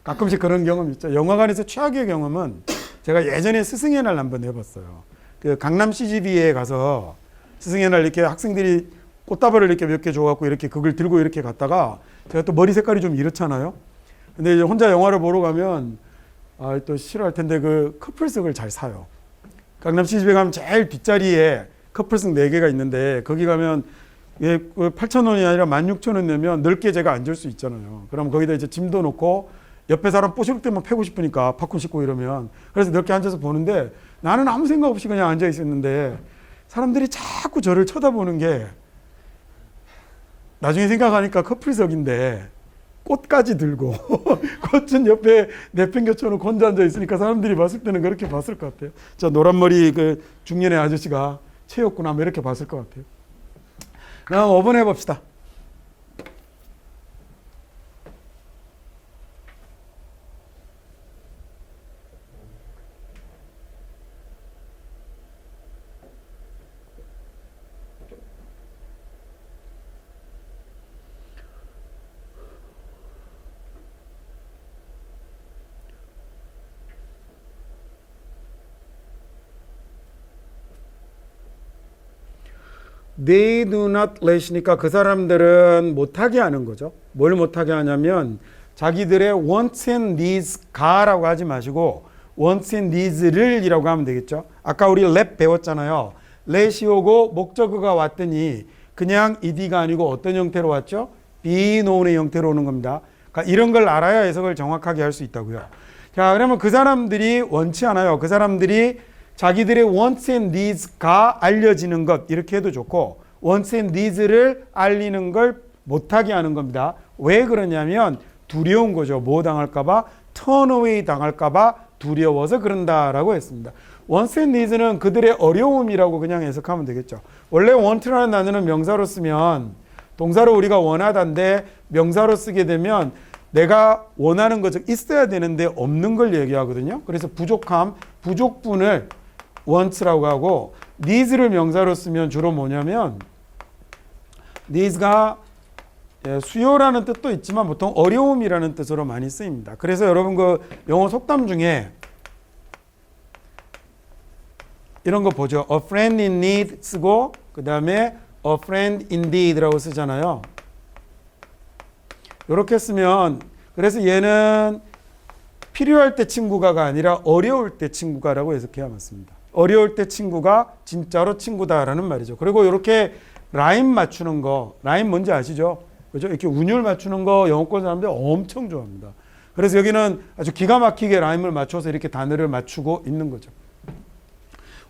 가끔씩 그런 경험이 있죠. 영화관에서 최악의 경험은 제가 예전에 스승의 날 한번 해봤어요. 그 강남 CGV에 가서 스승의 날 이렇게 학생들이 꽃다발을 이렇게 몇 개 줘갖고 이렇게 그걸 들고 이렇게 갔다가, 제가 또 머리 색깔이 좀 이렇잖아요. 근데 이제 혼자 영화를 보러 가면 또 싫어할 텐데 그 커플석을 잘 사요. 강남 CGV에 가면 제일 뒷자리에 커플석 4개가 있는데, 거기 가면 8,000원이 아니라 16,000원 내면 넓게 제가 앉을 수 있잖아요. 그럼 거기다 이제 짐도 놓고 옆에 사람 뽀시룩 때문에 패고 싶으니까 팝콘 씹고 이러면, 그래서 넓게 앉아서 보는데 나는 아무 생각 없이 그냥 앉아 있었는데 사람들이 자꾸 저를 쳐다보는 게, 나중에 생각하니까 커플석인데 꽃까지 들고 꽃은 옆에 내팽겨쳐놓고 혼자 앉아 있으니까 사람들이 봤을 때는 그렇게 봤을 것 같아요. 저 노란머리 그 중년의 아저씨가 채였구나 뭐 이렇게 봤을 것 같아요. 그럼 5번 해봅시다. They do not let이니까 그 사람들은 못하게 하는 거죠. 뭘 못하게 하냐면 자기들의 wants and needs가라고 하지 마시고 wants and needs를 이라고 하면 되겠죠. 아까 우리 let 배웠잖아요. let이 오고 목적어가 왔더니 그냥 ed가 아니고 어떤 형태로 왔죠? be known의 형태로 오는 겁니다. 그러니까 이런 걸 알아야 해석을 정확하게 할 수 있다고요. 자, 그러면 그 사람들이 원치 않아요. 그 사람들이 자기들의 wants and needs가 알려지는 것 이렇게 해도 좋고 wants and needs를 알리는 걸 못하게 하는 겁니다. 왜 그러냐면 두려운 거죠. 뭐 당할까봐? turn away 당할까봐 두려워서 그런다라고 했습니다. wants and needs는 그들의 어려움이라고 그냥 해석하면 되겠죠. 원래 want라는 단어는 명사로 쓰면 동사로 우리가 원하다인데 명사로 쓰게 되면 내가 원하는 것, 즉 있어야 되는데 없는 걸 얘기하거든요. 그래서 부족함, 부족분을 wants라고 하고 needs를 명사로 쓰면 주로 뭐냐면 needs가 수요라는 뜻도 있지만 보통 어려움이라는 뜻으로 많이 쓰입니다. 그래서 여러분 그 영어 속담 중에 이런 거 보죠. A friend in need 쓰고 그 다음에 a friend indeed라고 쓰잖아요. 이렇게 쓰면 그래서 얘는 필요할 때 친구가가 아니라 어려울 때 친구가라고 해석해야 맞습니다. 어려울 때 친구가 진짜로 친구다라는 말이죠. 그리고 이렇게 라임 맞추는 거, 라임 뭔지 아시죠? 그죠? 이렇게 운율 맞추는 거 영어권 사람들 엄청 좋아합니다. 그래서 여기는 아주 기가 막히게 라임을 맞춰서 이렇게 단어를 맞추고 있는 거죠.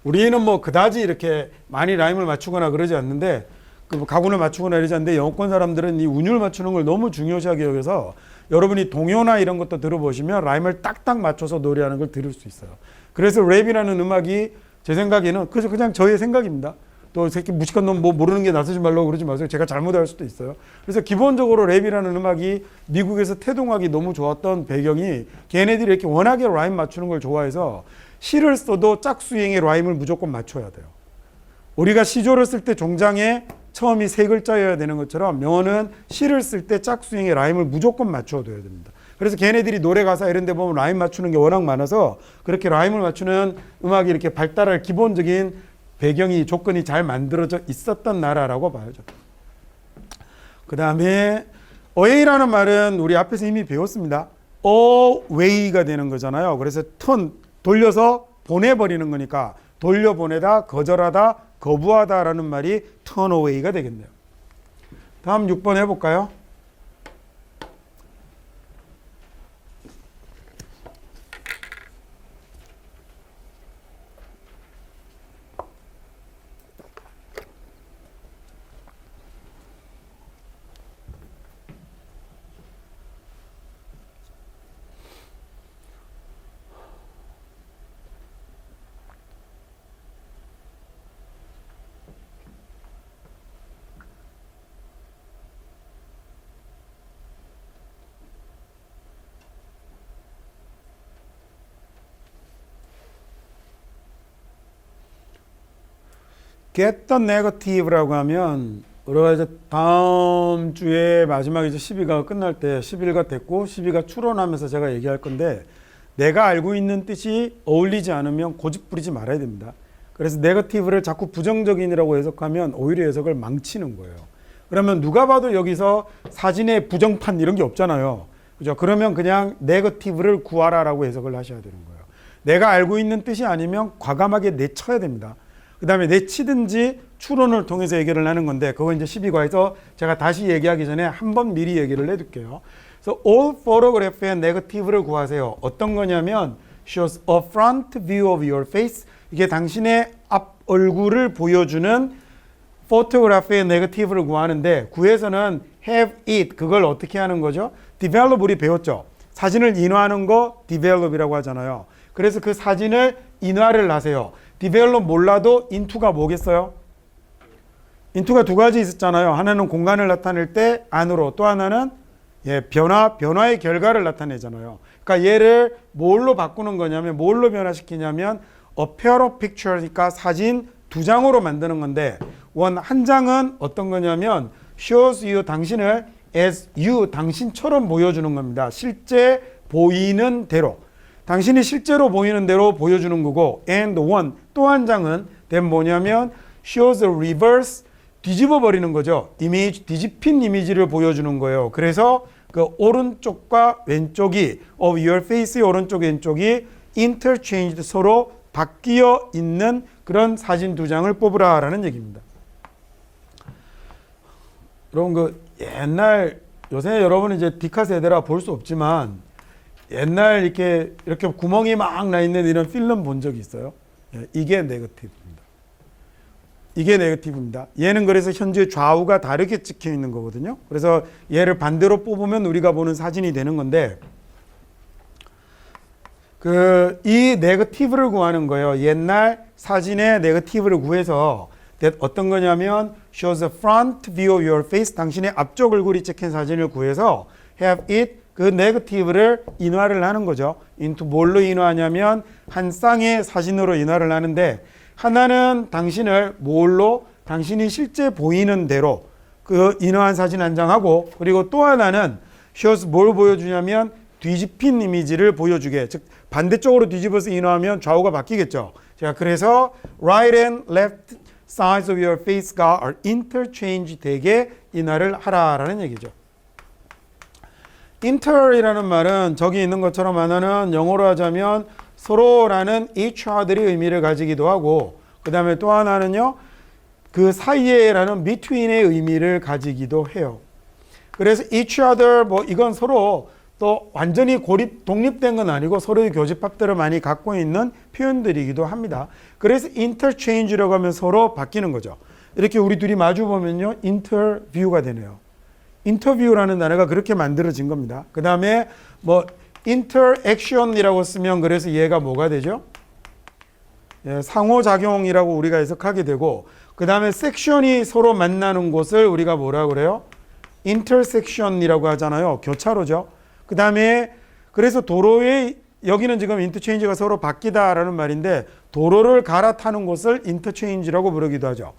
우리는 뭐 그다지 이렇게 많이 라임을 맞추거나 그러지 않는데 그 가군을 맞추거나 이러지 않는데 영어권 사람들은 이 운율 맞추는 걸 너무 중요시하게 여겨서 여러분이 동요나 이런 것도 들어보시면 라임을 딱딱 맞춰서 노래하는 걸 들을 수 있어요. 그래서 랩이라는 음악이 제 생각에는 그냥 저의 생각입니다. 또 새끼 무식한 놈 뭐 모르는 게 나서지 말라고 그러지 마세요. 제가 잘못할 수도 있어요. 그래서 기본적으로 랩이라는 음악이 미국에서 태동하기 너무 좋았던 배경이 걔네들이 이렇게 워낙에 라임 맞추는 걸 좋아해서 시를 써도 짝수행의 라임을 무조건 맞춰야 돼요. 우리가 시조를 쓸 때 종장에 처음이 세 글자여야 되는 것처럼 영어는 시를 쓸 때 짝수행의 라임을 무조건 맞춰둬야 됩니다. 그래서 걔네들이 노래 가사 이런 데 보면 라임 맞추는 게 워낙 많아서 그렇게 라임을 맞추는 음악이 이렇게 발달할 기본적인 배경이 조건이 잘 만들어져 있었던 나라라고 봐야죠. 그 다음에 away라는 말은 우리 앞에서 이미 배웠습니다. away가 되는 거잖아요. 그래서 돌려서 보내버리는 거니까 돌려보내다, 거절하다, 거부하다라는 말이 turn away가 되겠네요. 다음 6번 해볼까요? get the negative라고 하면 우리가 이제 다음 주에 마지막이죠. 12가 끝날 때 11가 됐고 12가 추론하면서 제가 얘기할 건데 내가 알고 있는 뜻이 어울리지 않으면 고집 부리지 말아야 됩니다. 그래서 negative를 자꾸 부정적인이라고 해석하면 오히려 해석을 망치는 거예요. 그러면 누가 봐도 여기서 사진에 부정판 이런 게 없잖아요. 그죠? 그러면 그냥 negative를 구하라라고 해석을 하셔야 되는 거예요. 내가 알고 있는 뜻이 아니면 과감하게 내쳐야 됩니다. 그 다음에 내치든지 추론을 통해서 얘기를 하는 건데 그거 이제 12과에서 제가 다시 얘기하기 전에 한번 미리 얘기를 해둘게요. 그래서 all photograph의 negative를 구하세요. 어떤 거냐면 shows a front view of your face. 이게 당신의 앞 얼굴을 보여주는 photograph의 negative를 구하는데 구에서는 have it 그걸 어떻게 하는 거죠? develop 우리 배웠죠. 사진을 인화하는 거 develop이라고 하잖아요. 그래서 그 사진을 인화를 하세요. develop 몰라도 into가 뭐겠어요? into가 두 가지 있었잖아요. 하나는 공간을 나타낼 때 안으로, 또 하나는 변화의 결과를 나타내잖아요. 그러니까 얘를 뭘로 바꾸는 거냐면 뭘로 변화시키냐면 a pair of picture니까 사진 두 장으로 만드는 건데 한 장은 어떤 거냐면 shows you 당신을 as you 당신처럼 보여주는 겁니다. 실제 보이는 대로. 당신이 실제로 보이는 대로 보여주는 거고 and one 또 한 장은 뭐냐면 shows a reverse 뒤집어 버리는 거죠. 이미지 뒤집힌 이미지를 보여주는 거예요. 그래서 그 오른쪽과 왼쪽이 of your face의 오른쪽 왼쪽이 interchanged 서로 바뀌어 있는 그런 사진 두 장을 뽑으라라는 얘기입니다. 여러분 그 옛날 요새 여러분은 이제 디카 세대라 볼 수 없지만 옛날 이렇게 구멍이 막 나 있는 이런 필름 본 적이 있어요. 이게 네거티브입니다. 이게 네거티브입니다. 얘는 그래서 현재 좌우가 다르게 찍혀 있는 거거든요. 그래서 얘를 반대로 뽑으면 우리가 보는 사진이 되는 건데 이 네거티브를 구하는 거예요. 옛날 사진의 네거티브를 구해서 어떤 거냐면 shows a front view of your face 당신의 앞쪽 얼굴이 찍힌 사진을 구해서 have it 그 네거티브를 인화를 하는 거죠. into 뭘로 인화하냐면 한 쌍의 사진으로 인화를 하는데 하나는 당신을 뭘로 당신이 실제 보이는 대로 그 인화한 사진 한 장하고 그리고 또 하나는 shows 뭘 보여주냐면 뒤집힌 이미지를 보여주게 즉 반대쪽으로 뒤집어서 인화하면 좌우가 바뀌겠죠. 자 그래서 right and left sides of your face가 are interchange 되게 인화를 하라라는 얘기죠. inter이라는 말은 저기 있는 것처럼 하나는 영어로 하자면 서로라는 each other의 의미를 가지기도 하고 그 다음에 또 하나는요 그 사이에라는 between의 의미를 가지기도 해요. 그래서 each other 뭐 이건 서로 또 완전히 독립된 건 아니고 서로의 교집합들을 많이 갖고 있는 표현들이기도 합니다. 그래서 interchange라고 하면 서로 바뀌는 거죠. 이렇게 우리 둘이 마주 보면요 interview가 되네요. 인터뷰라는 단어가 그렇게 만들어진 겁니다. 그 다음에 뭐 interaction이라고 쓰면 그래서 얘가 뭐가 되죠? 예, 상호작용이라고 우리가 해석하게 되고 그 다음에 섹션이 서로 만나는 곳을 우리가 뭐라 그래요? intersection이라고 하잖아요. 교차로죠. 그 다음에 그래서 도로에 여기는 지금 인터체인지가 서로 바뀌다라는 말인데 도로를 갈아타는 곳을 인터체인지라고 부르기도 하죠.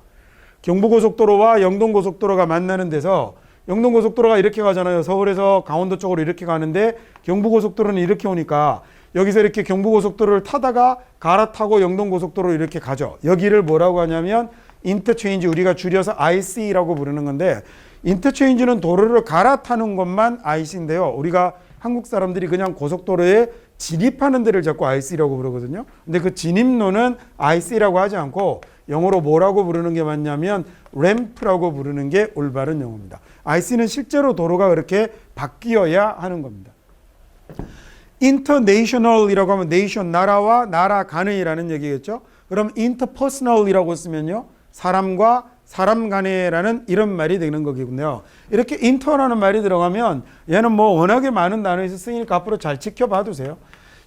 경부고속도로와 영동고속도로가 만나는 데서 영동고속도로가 이렇게 가잖아요. 서울에서 강원도 쪽으로 이렇게 가는데 경부고속도로는 이렇게 오니까 여기서 이렇게 경부고속도로를 타다가 갈아타고 영동고속도로로 이렇게 가죠. 여기를 뭐라고 하냐면 인터체인지 우리가 줄여서 IC라고 부르는 건데 인터체인지는 도로를 갈아타는 것만 IC인데요. 우리가 한국 사람들이 그냥 고속도로에 진입하는 데를 자꾸 IC라고 부르거든요. 근데 그 진입로는 IC라고 하지 않고 영어로 뭐라고 부르는 게 맞냐면 램프라고 부르는 게 올바른 용어입니다. IC는 실제로 도로가 그렇게 바뀌어야 하는 겁니다. international이라고 하면 nation 나라와 나라 간의라는 얘기겠죠. 그럼 interpersonal이라고 쓰면요 사람과 사람 간의라는 이런 말이 되는 거겠군요. 이렇게 inter라는 말이 들어가면 얘는 뭐 워낙에 많은 단어에서 쓰이니까 앞으로 잘 지켜봐 두세요.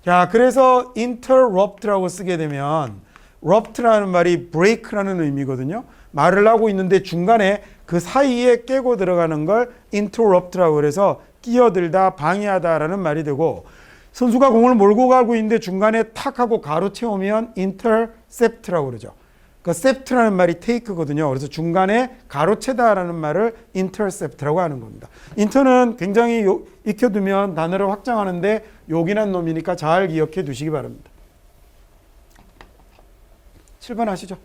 자, 그래서 interrupt라고 쓰게 되면 rupt라는 말이 break라는 의미거든요. 말을 하고 있는데 중간에 그 사이에 깨고 들어가는 걸 interrupt라고 그래서 끼어들다 방해하다라는 말이 되고 선수가 공을 몰고 가고 있는데 중간에 탁 하고 가로 채우면 intercept라고 그러죠. 그 sept라는 말이 take거든요. 그래서 중간에 가로채다라는 말을 intercept라고 하는 겁니다. inter는 굉장히 익혀두면 단어를 확장하는데 요긴한 놈이니까 잘 기억해 두시기 바랍니다. 7번 하시죠.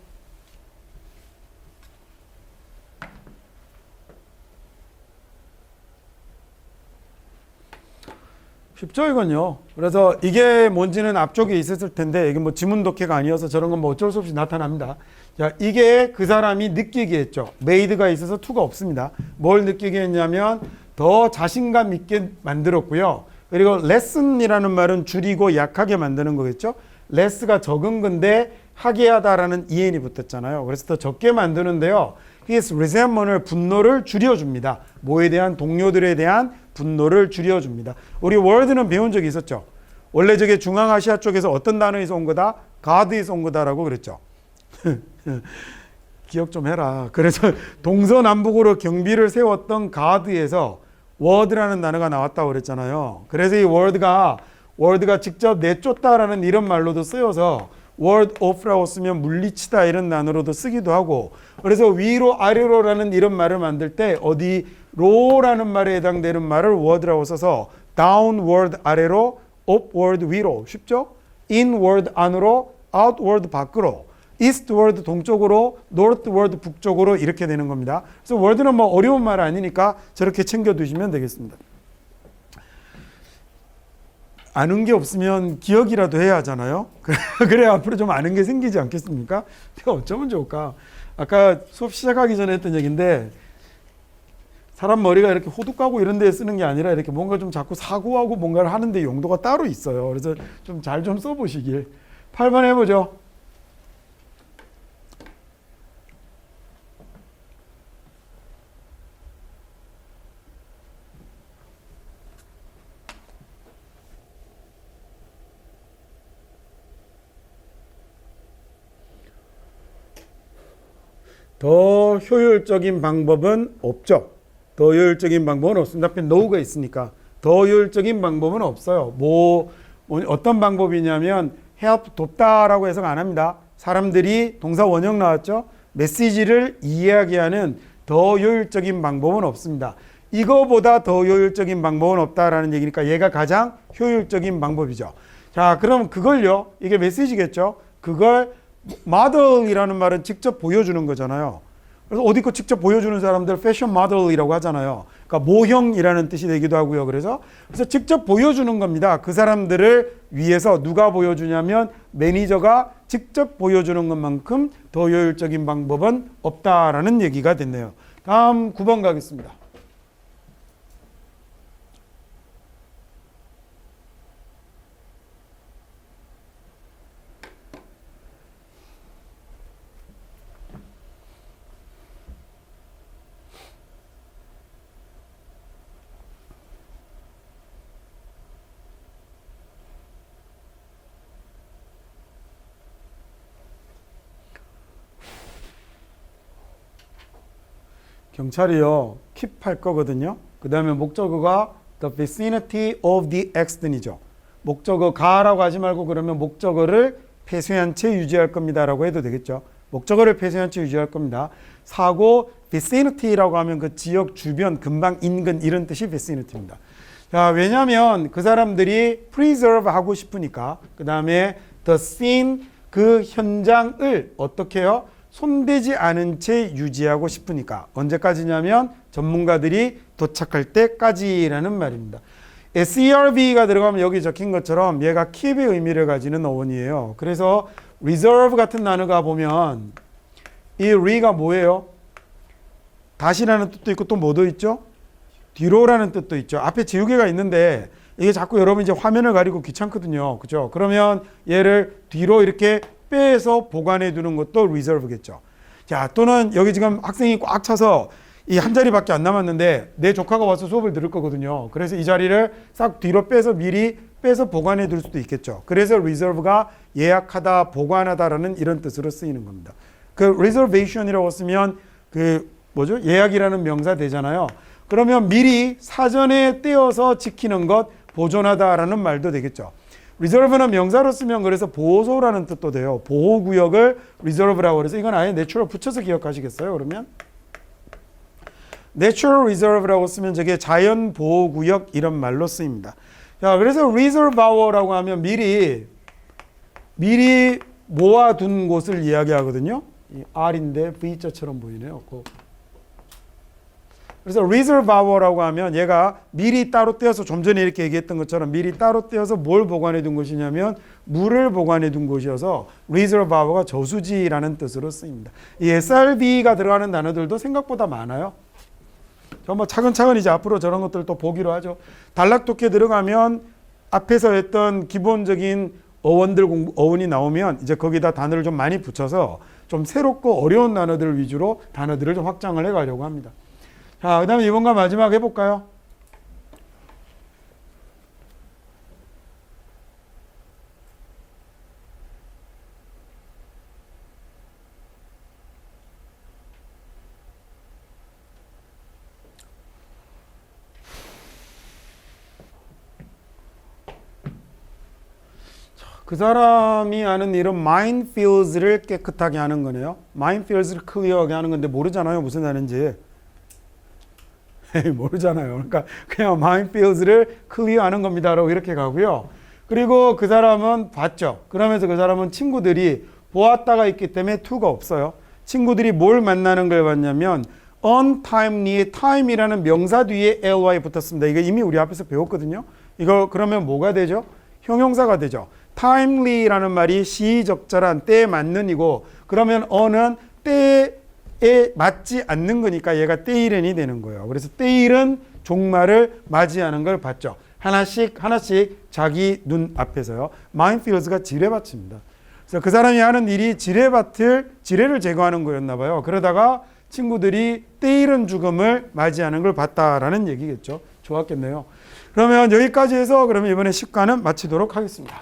쉽죠 이건요. 그래서 이게 뭔지는 앞쪽에 있었을 텐데 이게 뭐 지문 독해가 아니어서 저런 건 뭐 어쩔 수 없이 나타납니다. 자, 이게 그 사람이 느끼게 했죠. made가 있어서 to가 없습니다. 뭘 느끼게 했냐면 더 자신감 있게 만들었고요. 그리고 lesson이라는 말은 줄이고 약하게 만드는 거겠죠. less가 적은 건데 하게 하다라는 EN이 붙었잖아요. 그래서 더 적게 만드는데요. his resentment을 분노를 줄여줍니다. 뭐에 대한 동료들에 대한 분노를 줄여줍니다. 우리 월드는 배운 적이 있었죠. 원래 저게 중앙아시아 쪽에서 어떤 단어에서 온 거다? 가드에서 온 거다라고 그랬죠. 기억 좀 해라. 그래서 동서남북으로 경비를 세웠던 가드에서 워드라는 단어가 나왔다고 그랬잖아요. 그래서 이 월드가 직접 내쫓다라는 이런 말로도 쓰여서 word off라고 쓰면 물리치다 이런 단어로도 쓰기도 하고 그래서 위로 아래로라는 이런 말을 만들 때 어디로라는 말에 해당되는 말을 word라고 써서 downward 아래로 upward 위로 쉽죠? inward 안으로 outward 밖으로 eastward 동쪽으로 northward 북쪽으로 이렇게 되는 겁니다. 그래서 word는 뭐 어려운 말 아니니까 저렇게 챙겨 두시면 되겠습니다. 아는 게 없으면 기억이라도 해야 하잖아요. 그래 앞으로 좀 아는 게 생기지 않겠습니까? 내가 어쩌면 좋을까? 아까 수업 시작하기 전에 했던 얘기인데 사람 머리가 이렇게 호두 까고 이런 데에 쓰는 게 아니라 이렇게 뭔가 좀 자꾸 사고하고 뭔가를 하는데 용도가 따로 있어요. 그래서 좀 잘 좀 써보시길. 8번 해보죠. 더 효율적인 방법은 없죠. 더 효율적인 방법은 없습니다. 앞에 no가 있으니까 더 효율적인 방법은 없어요. 어떤 방법이냐면 help 돕다라고 해석 안 합니다. 사람들이 동사 원형 나왔죠. 메시지를 이해하게 하는 더 효율적인 방법은 없습니다. 이거보다 더 효율적인 방법은 없다라는 얘기니까 얘가 가장 효율적인 방법이죠. 자, 그럼 그걸요. 이게 메시지겠죠. 그걸 model이라는 말은 직접 보여주는 거잖아요. 그래서 어디 거 직접 보여주는 사람들 패션 모델이라고 하잖아요. 그러니까 모형이라는 뜻이 되기도 하고요. 그래서 직접 보여주는 겁니다. 그 사람들을 위해서 누가 보여주냐면 매니저가 직접 보여주는 것만큼 더 효율적인 방법은 없다라는 얘기가 됐네요. 다음 9번 가겠습니다. 경찰이요, keep 할 거거든요. 그 다음에 목적어가 the vicinity of the accident이죠. 목적어 가라고 하지 말고 그러면 목적어를 폐쇄한 채 유지할 겁니다 라고 해도 되겠죠. 목적어를 폐쇄한 채 유지할 겁니다. 사고 vicinity라고 하면 그 지역 주변 근방 인근 이런 뜻이 vicinity입니다. 자, 왜냐하면 그 사람들이 preserve 하고 싶으니까. 그 다음에 the scene 그 현장을 어떻게 해요? 손대지 않은 채 유지하고 싶으니까. 언제까지냐면 전문가들이 도착할 때까지라는 말입니다. SERV가 들어가면 여기 적힌 것처럼 얘가 keep의 의미를 가지는 어원이에요. 그래서 reserve 같은 단어가 보면 이 re가 뭐예요? 다시라는 뜻도 있고 또 뭐도 있죠? 뒤로라는 뜻도 있죠. 앞에 지우개가 있는데 이게 자꾸 여러분 이제 화면을 가리고 귀찮거든요. 그죠? 그러면 얘를 뒤로 이렇게 빼서 보관해 두는 것도 reserve겠죠. 자, 또는 여기 지금 학생이 꽉 차서 이 한 자리밖에 안 남았는데 내 조카가 와서 수업을 들을 거거든요. 그래서 이 자리를 싹 뒤로 빼서 미리 빼서 보관해 둘 수도 있겠죠. 그래서 reserve가 예약하다, 보관하다라는 이런 뜻으로 쓰이는 겁니다. 그 reservation이라고 쓰면 그 뭐죠? 예약이라는 명사 되잖아요. 그러면 미리 사전에 떼어서 지키는 것, 보존하다라는 말도 되겠죠. reserve는 명사로 쓰면 그래서 보호소라는 뜻도 돼요. 보호구역을 reserve라고 그래서 이건 아예 natural 붙여서 기억하시겠어요? 그러면 natural reserve라고 쓰면 저게 자연 보호구역 이런 말로 쓰입니다. 자, 그래서 reservoir라고 하면 미리 모아둔 곳을 이야기하거든요. 이 R인데 V자처럼 보이네요. 그래서 reservoir라고 하면 얘가 미리 따로 떼어서 좀 전에 이렇게 얘기했던 것처럼 미리 따로 떼어서 뭘 보관해 둔 것이냐면 물을 보관해 둔 곳이어서 reservoir가 저수지라는 뜻으로 쓰입니다. 이 SRV가 들어가는 단어들도 생각보다 많아요. 뭐 차근차근 이제 앞으로 저런 것들 또 보기로 하죠. 단락독해 들어가면 앞에서 했던 기본적인 어원이 나오면 이제 거기다 단어를 좀 많이 붙여서 좀 새롭고 어려운 단어들 위주로 단어들을 좀 확장을 해가려고 합니다. 자, 그 다음에 이번과 마지막 해볼까요? 그 사람이 하는 일은 minefields를 깨끗하게 하는 거네요. minefields를 클리어하게 하는 건데 모르잖아요. 무슨 단어인지. 모르잖아요. 그러니까 그냥 minefields를 클리어하는 겁니다라고 이렇게 가고요. 그리고 그 사람은 봤죠. 그러면서 그 사람은 친구들이 보았다가 있기 때문에 to가 없어요. 친구들이 뭘 만나는 걸 봤냐면 untimely, time이라는 명사 뒤에 ly 붙었습니다. 이거 이미 우리 앞에서 배웠거든요. 이거 그러면 뭐가 되죠? 형용사가 되죠. timely라는 말이 시적절한, 때에 맞는 이고, 그러면 어는 때에 맞지 않는 거니까 얘가 때일은이 되는 거예요. 그래서 때일은 종말을 맞이하는 걸 봤죠. 하나씩 자기 눈 앞에서요. 마인필드가 지뢰밭입니다. 그래서 그 사람이 하는 일이 지뢰를 제거하는 거였나 봐요. 그러다가 친구들이 때이른 죽음을 맞이하는 걸 봤다라는 얘기겠죠. 좋았겠네요. 그러면 여기까지 해서 그러면 이번에 10과는 마치도록 하겠습니다.